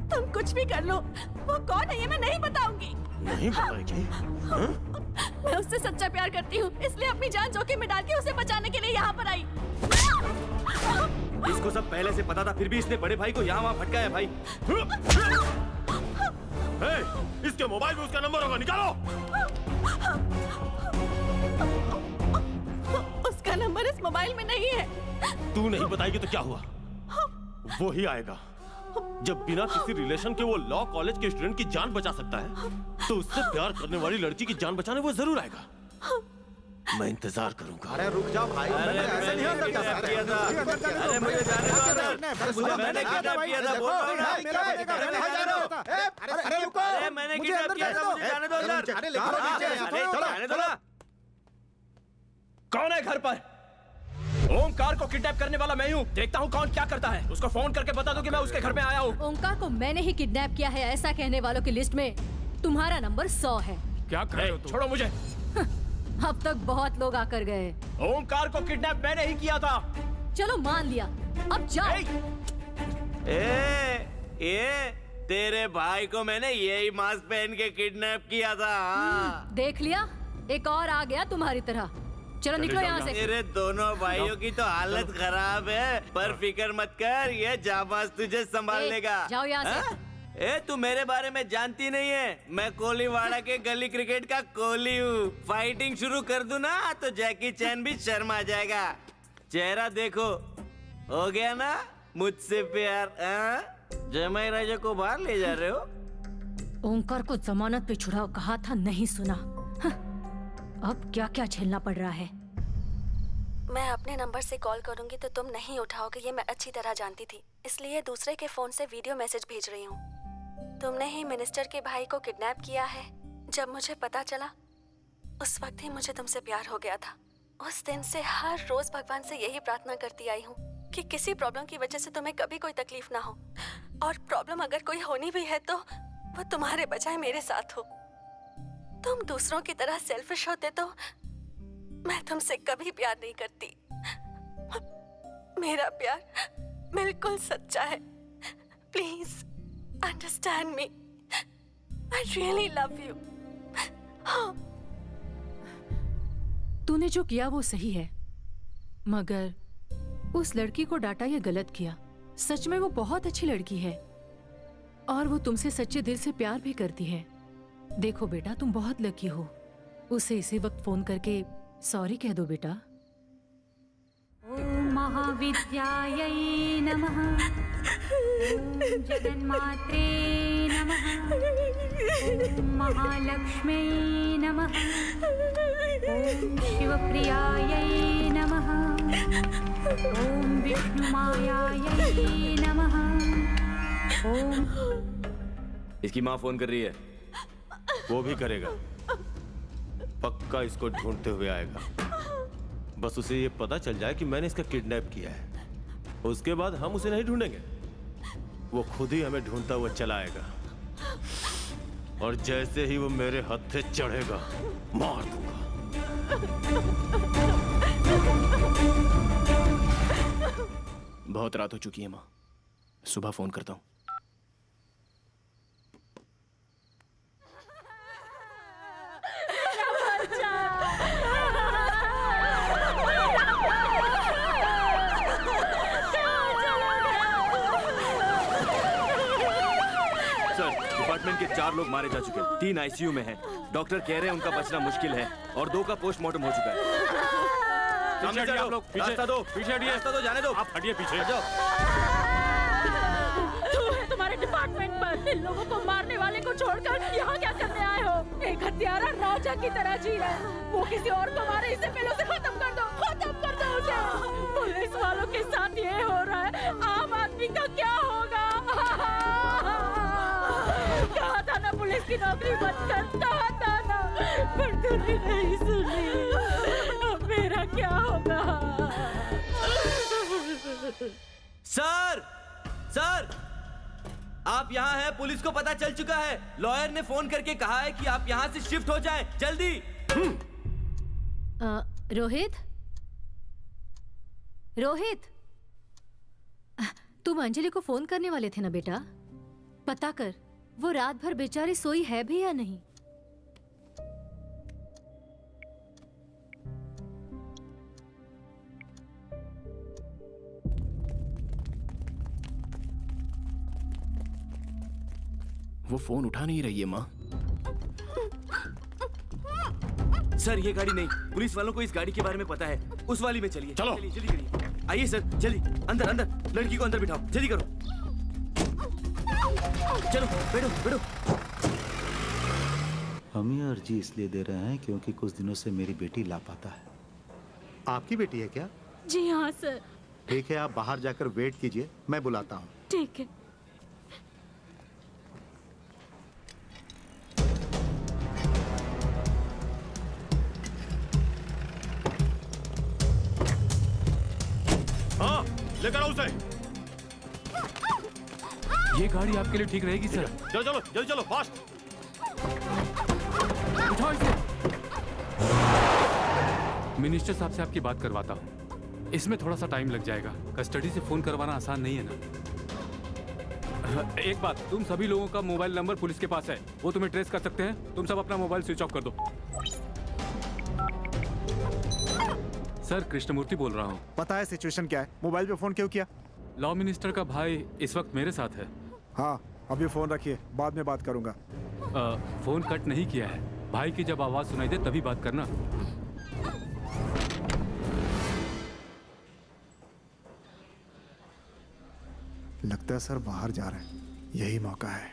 तुम कुछ भी कर लो, वो कौन है ये मैं नहीं बताऊंगी। नहीं बताएगी? मैं उससे सच्चा प्यार करती हूँ, इसलिए अपनी जान जोखिम में डाल के उसे बचाने के लिए यहाँ पर आई। इसको सब पहले से पता था, फिर भी इसने बड़े भाई को यहाँ वहाँ भटकाया। भाई इसके मोबाइल में उसका नंबर होगा, निकालो। उसका नंबर इस मोबाइल में नहीं है। तू नहीं बताएगी तो क्या हुआ? वो ही आएगा। जब बिना किसी रिलेशन के वो लॉ कॉलेज के स्टूडेंट की जान बचा सकता है, तो उससे प्यार करने वाली लड़की की जान बचाने वो जरूर आएगा। मैं इंतजार करूंगा। अरे रुक जाओ भाई, मैंने ऐसे नहीं अंदर जा सकता। अरे मुझे जाने दो अंदर। मैंने किडनैप किया था, बोल रहा हूं ना। मेरा भाई का अरे रुको। अरे मैंने किडनैप किया था, मुझे जाने दो अंदर। अरे जाने दो ना। कौन है घर पर? ओमकार को किडनैप करने वाला मैं हूँ। देखता हूँ कौन क्या करता है। उसको फोन करके बता दो कि मैं उसके घर में आया हूँ। ओमकार को मैंने ही किडनैप किया है, ऐसा कहने वालों की लिस्ट में तुम्हारा नंबर 100 है। क्या कर रहे हो? छोड़ो मुझे। अब तक बहुत लोग आकर गए। ओमकार को किडनैप मैंने ही किया था। चलो मान लिया, अब जाओ। ये तेरे भाई को मैंने यही मास्क पहन के किडनैप किया था। देख लिया, एक और आ गया तुम्हारी तरह। चलो निकलो यहाँ से। तेरे दोनों भाइयों की तो हालत खराब है, पर फिक्र मत कर, ये जाबाज तुझे संभाल लेगा। जाओ यहाँ से। तू मेरे बारे में जानती नहीं है। मैं कोलीवाड़ा के गली क्रिकेट का कोहली हूँ। फाइटिंग शुरू कर दूं ना तो जैकी चैन भी शर्मा जाएगा। चेहरा देखो, हो गया ना मुझसे प्यार? जमाई राजा को बाहर ले जा रहे हो? ओमकार को जमानत पे छुड़ाओ कहा था, नहीं सुना। अब क्या क्या झेलना पड़ रहा है। मैं अपने नंबर से कॉल करूंगी तो तुम नहीं उठाओगे, ये मैं अच्छी तरह जानती थी, इसलिए दूसरे के फोन से वीडियो मैसेज भेज रही हूँ। तुमने ही मिनिस्टर के भाई को किडनैप किया है। जब मुझे पता चला उस वक्त ही मुझे तुमसे प्यार हो गया था। उस दिन से हर रोज भगवान से यही प्रार्थना करती आई हूँ कि किसी प्रॉब्लम की वजह से तुम्हें कभी कोई तकलीफ ना हो, और प्रॉब्लम अगर कोई होनी भी है तो वो तुम्हारे बजाय मेरे साथ हो। तुम दूसरों की तरह सेल्फिश होते तो मैं तुमसे कभी प्यार नहीं करती। मेरा प्यार बिल्कुल सच्चा है। Please understand me. I really love you. तूने जो किया वो सही है, मगर उस लड़की को डांटा ये गलत किया। सच में वो बहुत अच्छी लड़की है और वो तुमसे सच्चे दिल से प्यार भी करती है। देखो बेटा, तुम बहुत लकी हो। उसे इसी वक्त फोन करके सॉरी कह दो बेटा। ओम महाविद्यायै नमः। ओम जगन्मात्रे नमः। ओम महालक्ष्म्यै नमः। ओम शिवप्रियायै नमः। ओम विष्णुमायायै नमः। ओम। इसकी माँ फोन कर रही है। वो भी करेगा, पक्का इसको ढूंढते हुए आएगा। बस उसे ये पता चल जाए कि मैंने इसका किडनैप किया है। उसके बाद हम उसे नहीं ढूंढेंगे, वो खुद ही हमें ढूंढता हुआ चला आएगा। और जैसे ही वो मेरे हत्थे चढ़ेगा, मार दूंगा। बहुत रात हो चुकी है माँ, सुबह फोन करता हूँ। डिपार्टमेंट के 4 लोग मारे जा चुके हैं, 3 आईसीयू में हैं। डॉक्टर कह रहे हैं उनका बचना मुश्किल है और 2 का पोस्टमार्टम हो चुका है। सामने से आप लोग रास्ता दो, पीछे हटिए। रास्ता दो, जाने दो। आप हटिए पीछे। तुम्हारे डिपार्टमेंट पर इन लोगों को मारने वाले को छोड़कर यहाँ क्या करने आए हो? एक हत्यारा राजा की तरह जी रहा है। वो किसी और को मारे, इसे पहले उसे खत्म कर दो, खत्म कर दो उसे। पुलिस वालों के साथ ये हो रहा है, आम आदमी का क्या होगा? कहा था ना पुलिस की नौकरी मत कर, कहा था ना, पर तूने नहीं सुनी। अब मेरा क्या होगा? सर, सर, आप यहाँ हैं, पुलिस को पता चल चुका है। लॉयर ने फोन करके कहा है कि आप यहाँ से शिफ्ट हो जाएं, जल्दी। रोहित, रोहित, तुम अंजलि को फोन करने वाले थे ना बेटा? पता कर वो रात भर बेचारी सोई है भी या नहीं। वो फोन उठा नहीं रही है माँ। सर ये गाड़ी नहीं, पुलिस वालों को इस गाड़ी के बारे में पता है। उस वाली में चलिए। चलो। चलिए जल्दी करिए। आइए सर जल्दी, अंदर अंदर, लड़की को अंदर बिठाओ, जल्दी करो। चलो बैठो बैठो। हम ये अर्जी इसलिए दे रहे हैं क्योंकि कुछ दिनों से मेरी बेटी लापता है। आपकी बेटी है क्या? जी हाँ सर। ठीक है, आप बाहर जाकर वेट कीजिए, मैं बुलाता हूँ। ठीक है। हाँ, लेकर आओ उसे। ये गाड़ी आपके लिए ठीक रहेगी सर। चलो चलो जल्दी चलो, फास्ट। उठाओ इसे। मिनिस्टर साहब से आपकी बात करवाता हूँ। इसमें थोड़ा सा टाइम लग जाएगा। कस्टडी से फोन करवाना आसान नहीं है ना। एक बात, तुम सभी लोगों का मोबाइल नंबर पुलिस के पास है, वो तुम्हें ट्रेस कर सकते हैं। तुम सब अपना मोबाइल स्विच ऑफ कर दो। सर कृष्णमूर्ति बोल रहा हूँ। पता है सिचुएशन क्या है? मोबाइल पे फोन क्यों किया? लॉ मिनिस्टर का भाई इस वक्त मेरे साथ है। हाँ, अभी फोन रखिए, बाद में बात करूंगा। फोन कट नहीं किया है। भाई की जब आवाज सुनाई दे तभी बात करना। लगता है सर बाहर जा रहे हैं, यही मौका है।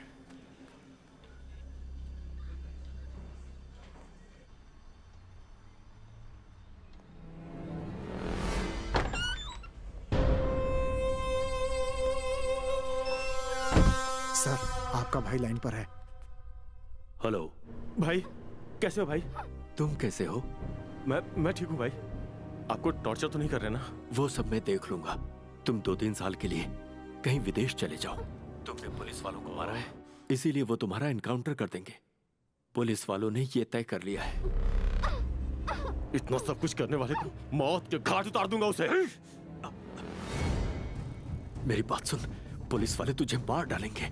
सर आपका भाई लाइन पर है। हेलो भाई, कैसे हो भाई? तुम कैसे हो? मैं ठीक हूँ भाई। आपको टॉर्चर तो नहीं कर रहे ना? वो सब मैं देख लूंगा। तुम 2-3 साल के लिए कहीं विदेश चले जाओ। तुमने पुलिस वालों को मारा है, इसीलिए वो तुम्हारा एनकाउंटर कर देंगे। पुलिस वालों ने ये तय कर लिया है। इतना सब कुछ करने वाले को मौत के घाट उतार दूंगा उसे। मेरी बात सुन, पुलिस वाले तुझे मार डालेंगे।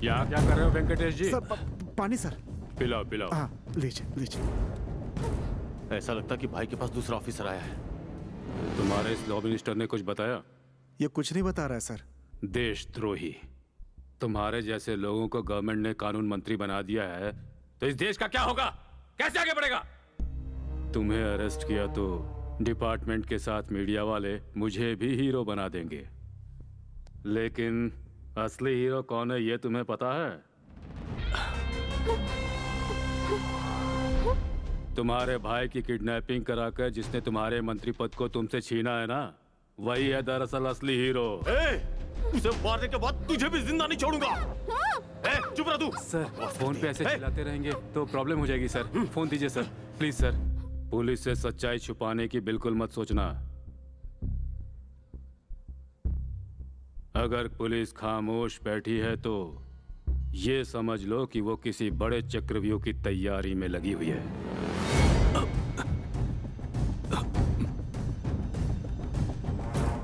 यहाँ क्या कर रहे हो वेंकटेश जी? सर पानी सर। पिलाओ पिलाओ। हाँ लीजिए लीजिए। ऐसा लगता कि भाई के पास दूसरा ऑफिसर आया है। तुम्हारे इस लॉ मिनिस्टर ने कुछ बताया? ये कुछ नहीं बता रहा है सर। देशद्रोही। तुम्हारे जैसे लोगों को गवर्नमेंट ने कानून मंत्री बना दिया है, तो इस देश का क्या होगा? कैसे आगे बढ़ेगा? तुम्हें अरेस्ट किया तो डिपार्टमेंट के साथ मीडिया वाले मुझे भी हीरो बना देंगे, लेकिन असली हीरो कौन है ये तुम्हें पता है? तुम्हारे भाई की किडनैपिंग कराकर जिसने तुम्हारे मंत्री पद को तुमसे छीना है ना, वही है दरअसल असली हीरो। उसे मारने के बाद तुझे भी जिंदा नहीं छोड़ूंगा। चुप रह तू। सर फोन पे ऐसे चिल्लाते रहेंगे तो प्रॉब्लम हो जाएगी सर। फोन दीजिए सर, प्लीज सर। पुलिस से सच्चाई छुपाने की बिल्कुल मत सोचना। अगर पुलिस खामोश बैठी है तो ये समझ लो कि वो किसी बड़े चक्रव्यूह की तैयारी में लगी हुई है।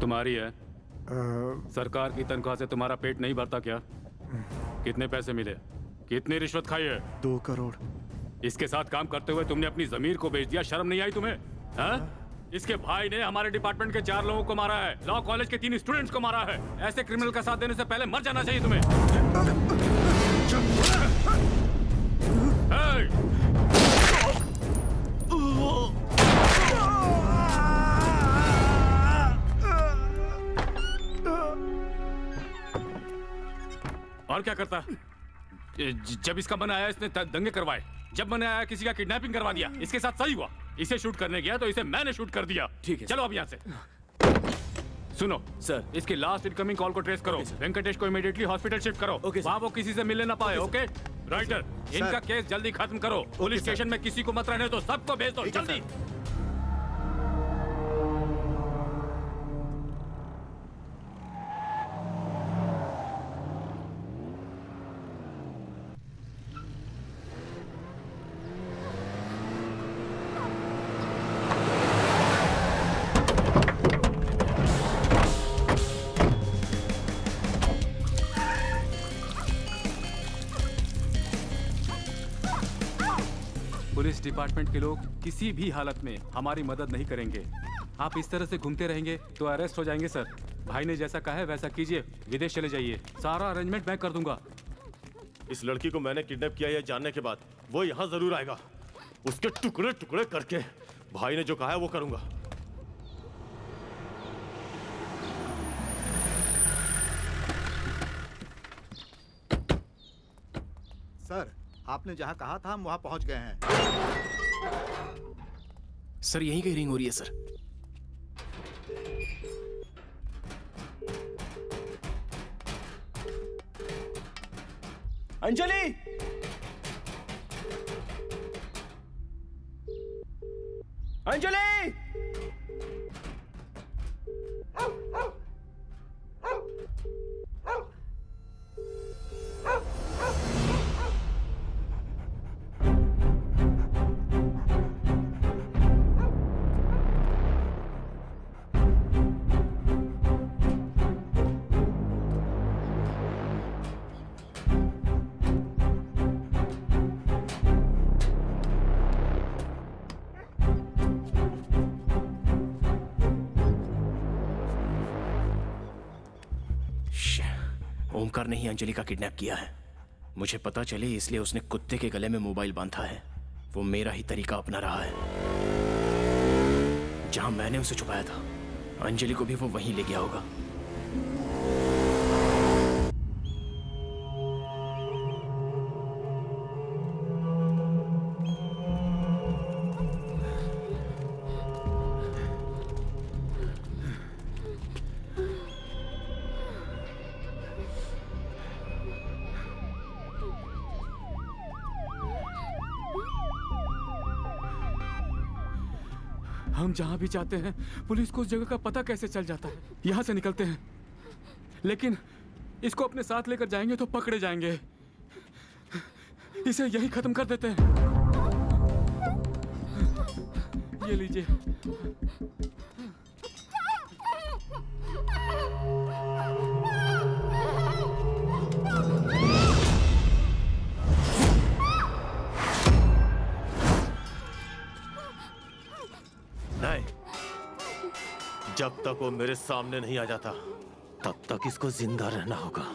तुम्हारी है? सरकार की तनख्वाह से तुम्हारा पेट नहीं भरता क्या? कितने पैसे मिले? कितनी रिश्वत खाई है? 2 करोड़। इसके साथ काम करते हुए तुमने अपनी जमीर को बेच दिया। शर्म नहीं आई तुम्हें? हाँ? इसके भाई ने हमारे डिपार्टमेंट के 4 लोगों को मारा है, लॉ कॉलेज के 3 स्टूडेंट्स को मारा है। ऐसे क्रिमिनल का साथ देने से पहले मर जाना चाहिए तुम्हें। और क्या करता? जब इसका मन आया इसने दंगे करवाए, जब मन आया किसी का किडनैपिंग करवा दिया। इसके साथ सही हुआ। इसे शूट करने गया तो इसे मैंने शूट कर दिया। ठीक है, चलो अब यहाँ से। सुनो सर, इसकी लास्ट इनकमिंग कॉल को ट्रेस करो। वेंकटेश को इमीडिएटली हॉस्पिटल शिफ्ट करो। वहाँ वो किसी से मिलने ना पाए। ओके राइटर, इनका केस जल्दी खत्म करो। पुलिस स्टेशन में किसी को मत रहने दो, सबको भेज दो जल्दी। पुलिस डिपार्टमेंट के लोग किसी भी हालत में हमारी मदद नहीं करेंगे। आप इस तरह से घूमते रहेंगे तो अरेस्ट हो जाएंगे सर। भाई ने जैसा कहा है वैसा कीजिए, विदेश चले जाइए, सारा अरेंजमेंट मैं कर दूंगा। इस लड़की को मैंने किडनैप किया है जानने के बाद वो यहाँ जरूर आएगा। उसके टुकड़े टुकड़े करके भाई ने जो कहा है वो करूंगा। सर, आपने जहां कहा था हम वहां पहुंच गए हैं। सर यहीं कहीं रिंग हो रही है सर। अंजलि! अंजलि! ओमकार ने ही अंजलि का किडनैप किया है। मुझे पता चले इसलिए उसने कुत्ते के गले में मोबाइल बांधा है। वो मेरा ही तरीका अपना रहा है। जहां मैंने उसे छुपाया था अंजलि को भी वो वहीं ले गया होगा। हम जहां भी जाते हैं पुलिस को उस जगह का पता कैसे चल जाता है। यहां से निकलते हैं लेकिन इसको अपने साथ लेकर जाएंगे तो पकड़े जाएंगे। इसे यही खत्म कर देते हैं। ये लीजिए। नहीं, जब तक वो मेरे सामने नहीं आ जाता तब तक इसको जिंदा रहना होगा।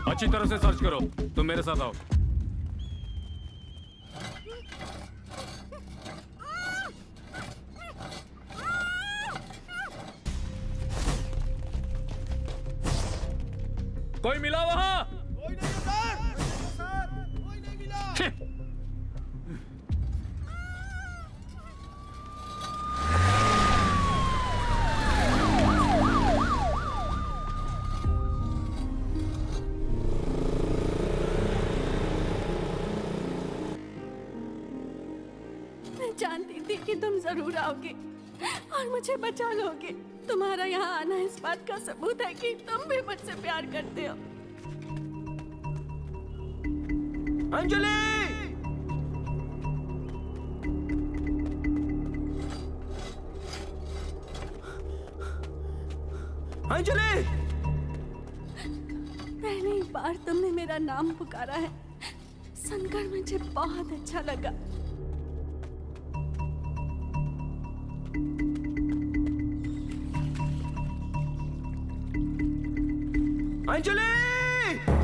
अच्छी तरह से सर्च करो। तुम मेरे साथ आओ। कोई मिला वहां? कोई नहीं सर। कोई नहीं मिला। जानती थी कि तुम जरूर आओगे और मुझे बचा लोगे। तुम्हारा यहाँ आना इस बात का सबूत है कि तुम भी मुझसे प्यार करते हो। अंजलि! अंजलि! पहली बार तुमने मेरा नाम पुकारा है, सुनकर मुझे बहुत अच्छा लगा। अंजलि!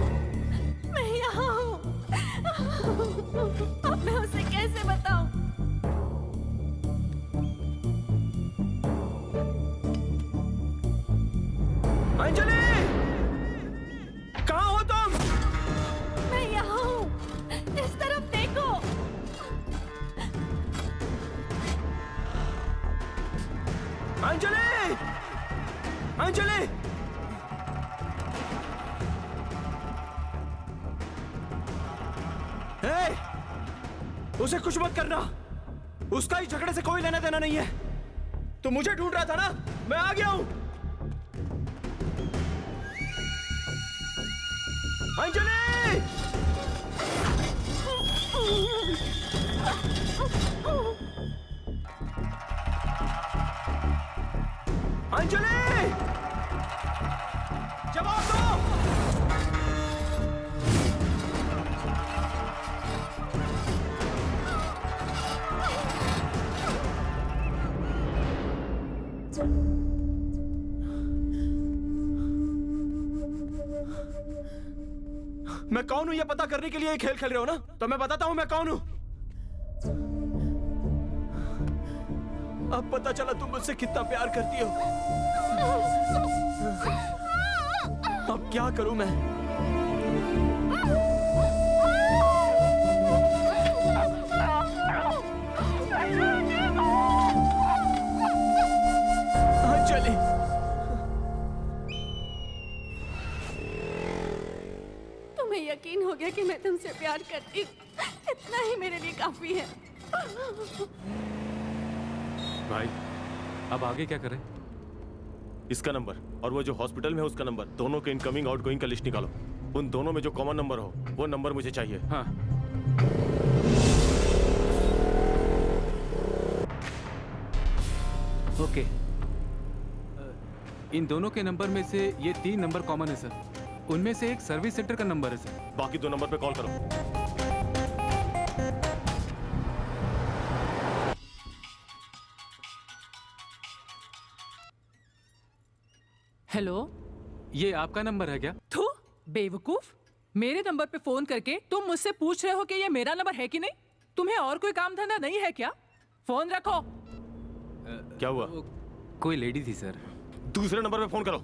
अंजलि! अंजलि! हे! उसे कुछ मत करना। उसका ही झगड़े से कोई लेना देना नहीं है। तू मुझे ढूंढ रहा था ना? मैं आ गया हूं। अंजलि! अंजलि! जवाब दो! मैं कौन हूं ये पता करने के लिए ये खेल खेल रहे हो ना? तो मैं बताता हूं मैं कौन हूं। अब पता चला तुम मुझसे कितना प्यार करती हो। अब क्या करूं मैं? अंजलि! तुम्हें यकीन हो गया कि मैं तुमसे प्यार करती हूँ। इतना ही मेरे लिए काफी है। भाई अब आगे क्या करें? इसका नंबर और वो जो हॉस्पिटल में है उसका नंबर, दोनों के इनकमिंग आउटगोइंग का लिस्ट निकालो। उन दोनों में जो कॉमन नंबर हो वो नंबर मुझे चाहिए। हाँ। ओके। इन दोनों के नंबर में से ये 3 नंबर कॉमन है सर। उनमें से एक सर्विस सेंटर का नंबर है सर। बाकी 2 नंबर पे कॉल करो। हेलो, ये आपका नंबर है क्या? थू बेवकूफ! मेरे नंबर पे फोन करके तुम मुझसे पूछ रहे हो कि ये मेरा नंबर है कि नहीं? तुम्हें और कोई काम धंधा नहीं है क्या? फोन रखो। क्या हुआ? कोई लेडी थी सर। दूसरे नंबर पे फोन करो।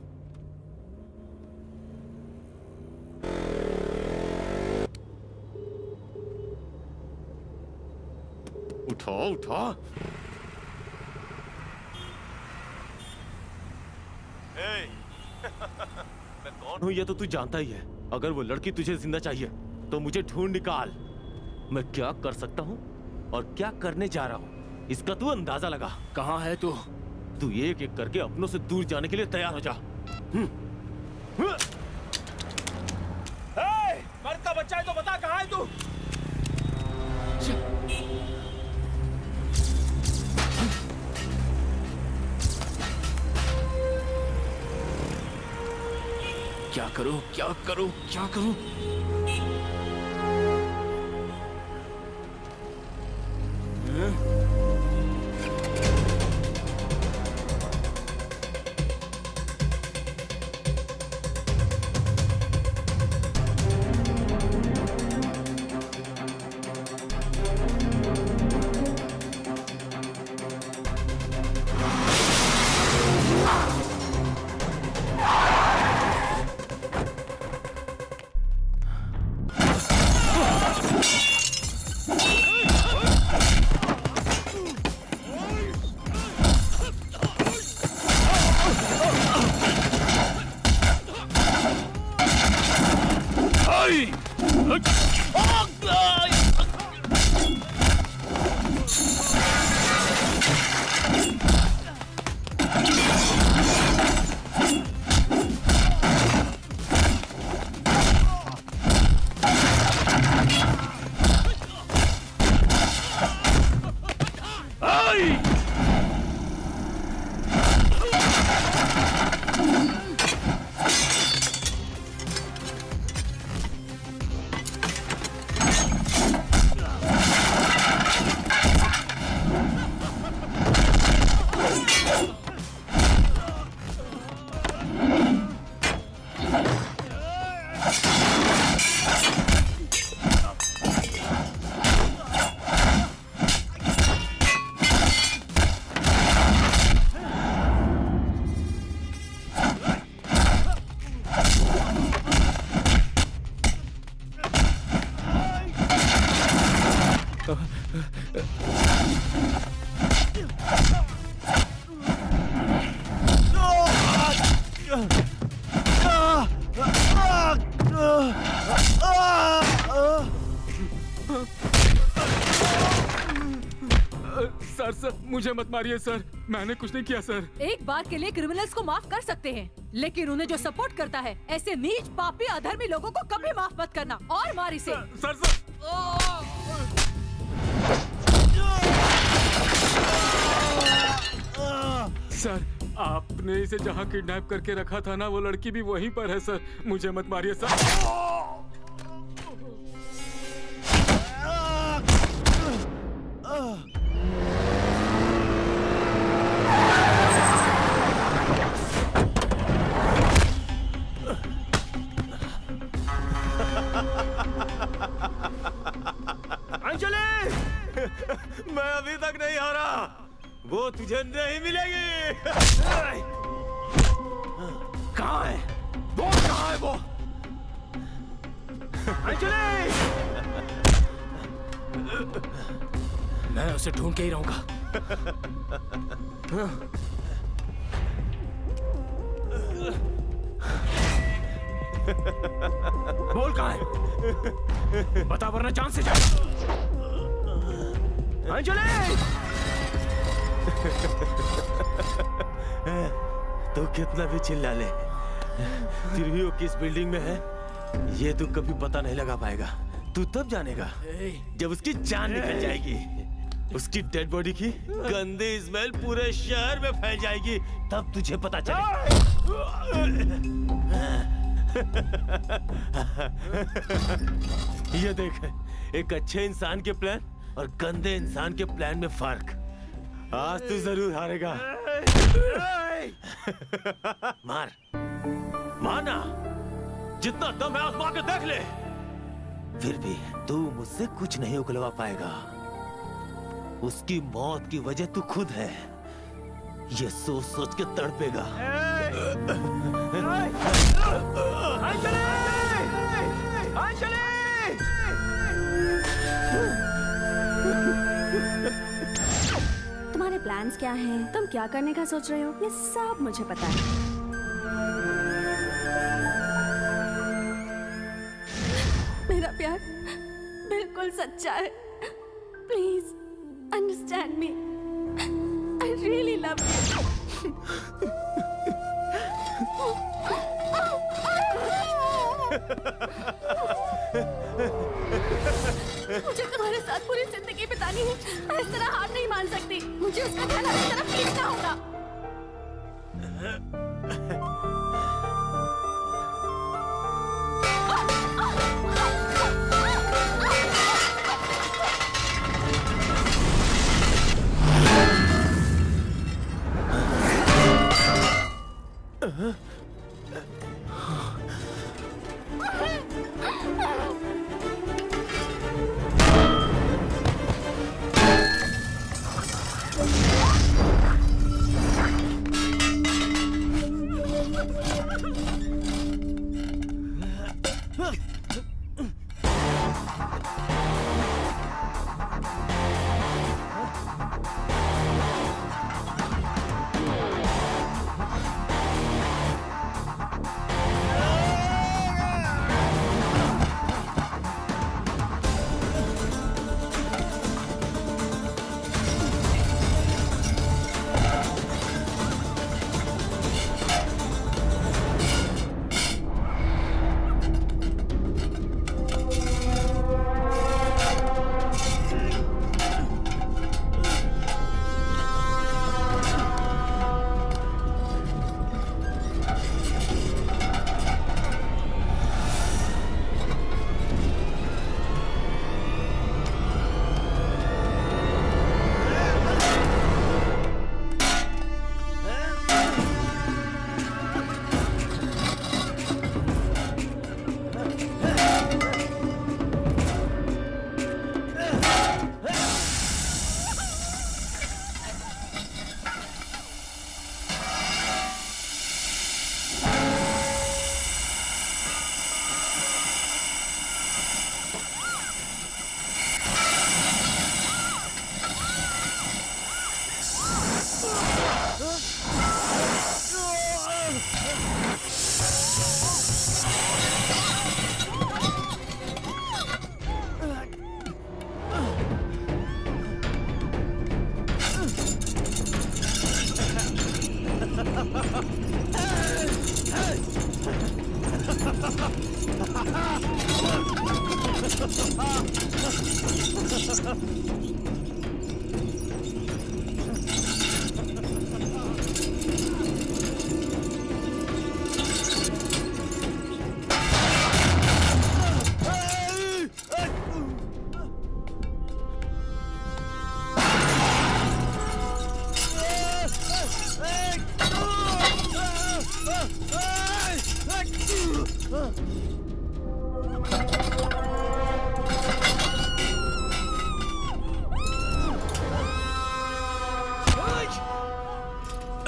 उठा उठा। मैं कौन हूं ये तो तू जानता ही है। अगर वो लड़की तुझे जिंदा चाहिए तो मुझे ढूंढ निकाल। मैं क्या कर सकता हूं और क्या करने जा रहा हूं इसका तू अंदाजा लगा। कहां है तू? तू एक एक करके अपनों से दूर जाने के लिए तैयार हो जा। मर्द का बच्चा है तो बता कहां है तू? क्या करूं? क्या करूं? क्या करूं? सर मुझे मत मारिए सर, मैंने कुछ नहीं किया सर। एक बार के लिए क्रिमिनल्स को माफ कर सकते हैं, लेकिन उन्हें जो सपोर्ट करता है ऐसे नीच पापी अधर्मी लोगों को कभी माफ मत करना। और मार इसे। सर आपने इसे जहाँ किडनैप करके रखा था ना, वो लड़की भी वहीं पर है सर, मुझे मत मारिए सर। अंजलि, मैं अभी तक नहीं हारा, वो तुझे नहीं मिलेगी। कहाँ है वो? कहाँ है वो? अंजलि! मैं उसे ढूंढ के ही रहूंगा। बोल कहाँ है? बता वरना जान से जा। अंजलि! तो कितना भी चिल्ला ले, फिर भी वो किस बिल्डिंग में है ये तू कभी पता नहीं लगा पाएगा। तू तब जानेगा जब उसकी जान निकल जाएगी। उसकी डेड बॉडी की गंदी स्मेल पूरे शहर में फैल जाएगी, तब तुझे पता चलेगा। ये देख, एक अच्छे इंसान के प्लान और गंदे इंसान के प्लान में फर्क। आज तू जरूर हारेगा। मार मारना, जितना दम है आजमा के देख ले। फिर भी तू मुझसे कुछ नहीं उगलवा पाएगा। उसकी मौत की वजह तू खुद है, ये सोच सोच के तड़पेगा। तुम्हारे प्लान्स क्या हैं? तुम क्या करने का सोच रहे हो? ये सब मुझे पता है। मेरा प्यार बिल्कुल सच्चा है। Please understand me. I really love you. मुझे तुम्हारे साथ पूरी जिंदगी बितानी है। मैं इस तरह हार नहीं मान सकती। मुझे उसका ध्यान अपनी तरफ खींचना होगा।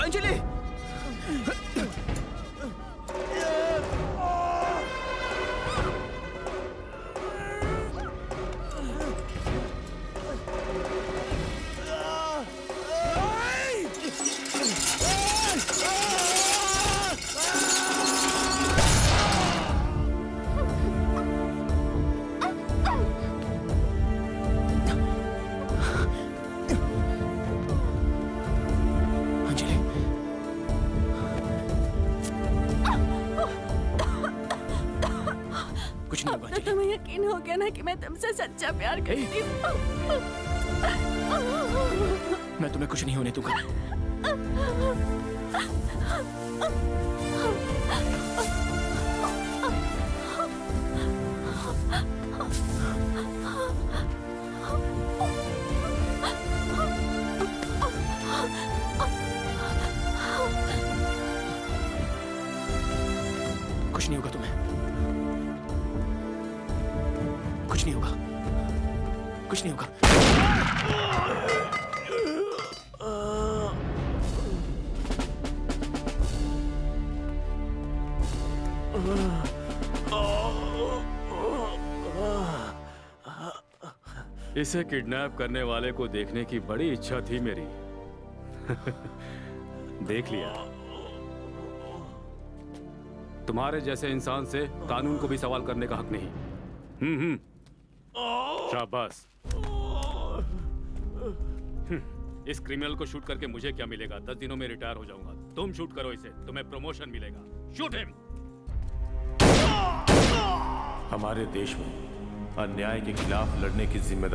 अंजलि! अंजलि, कुछ नहीं अब होगा तो तुम्हें यकीन हो गया ना कि मैं तुमसे सच्चा प्यार करती हूँ। मैं तुम्हें कुछ नहीं होने दूंगा। कुछ नहीं होगा तुम्हें, कुछ नहीं होगा, कुछ नहीं होगा। इसे किडनैप करने वाले को देखने की बड़ी इच्छा थी मेरी। देख लिया। तुम्हारे जैसे इंसान से कानून को भी सवाल करने का हक नहीं। शाबाश। इस क्रिमिनल को शूट करके मुझे क्या मिलेगा? 10 दिनों में रिटायर हो जाऊंगा। तुम शूट करो इसे, तुम्हें प्रमोशन मिलेगा। Shoot him. हमारे देश में अन्याय के खिलाफ लड़ने की जिम्मेदारी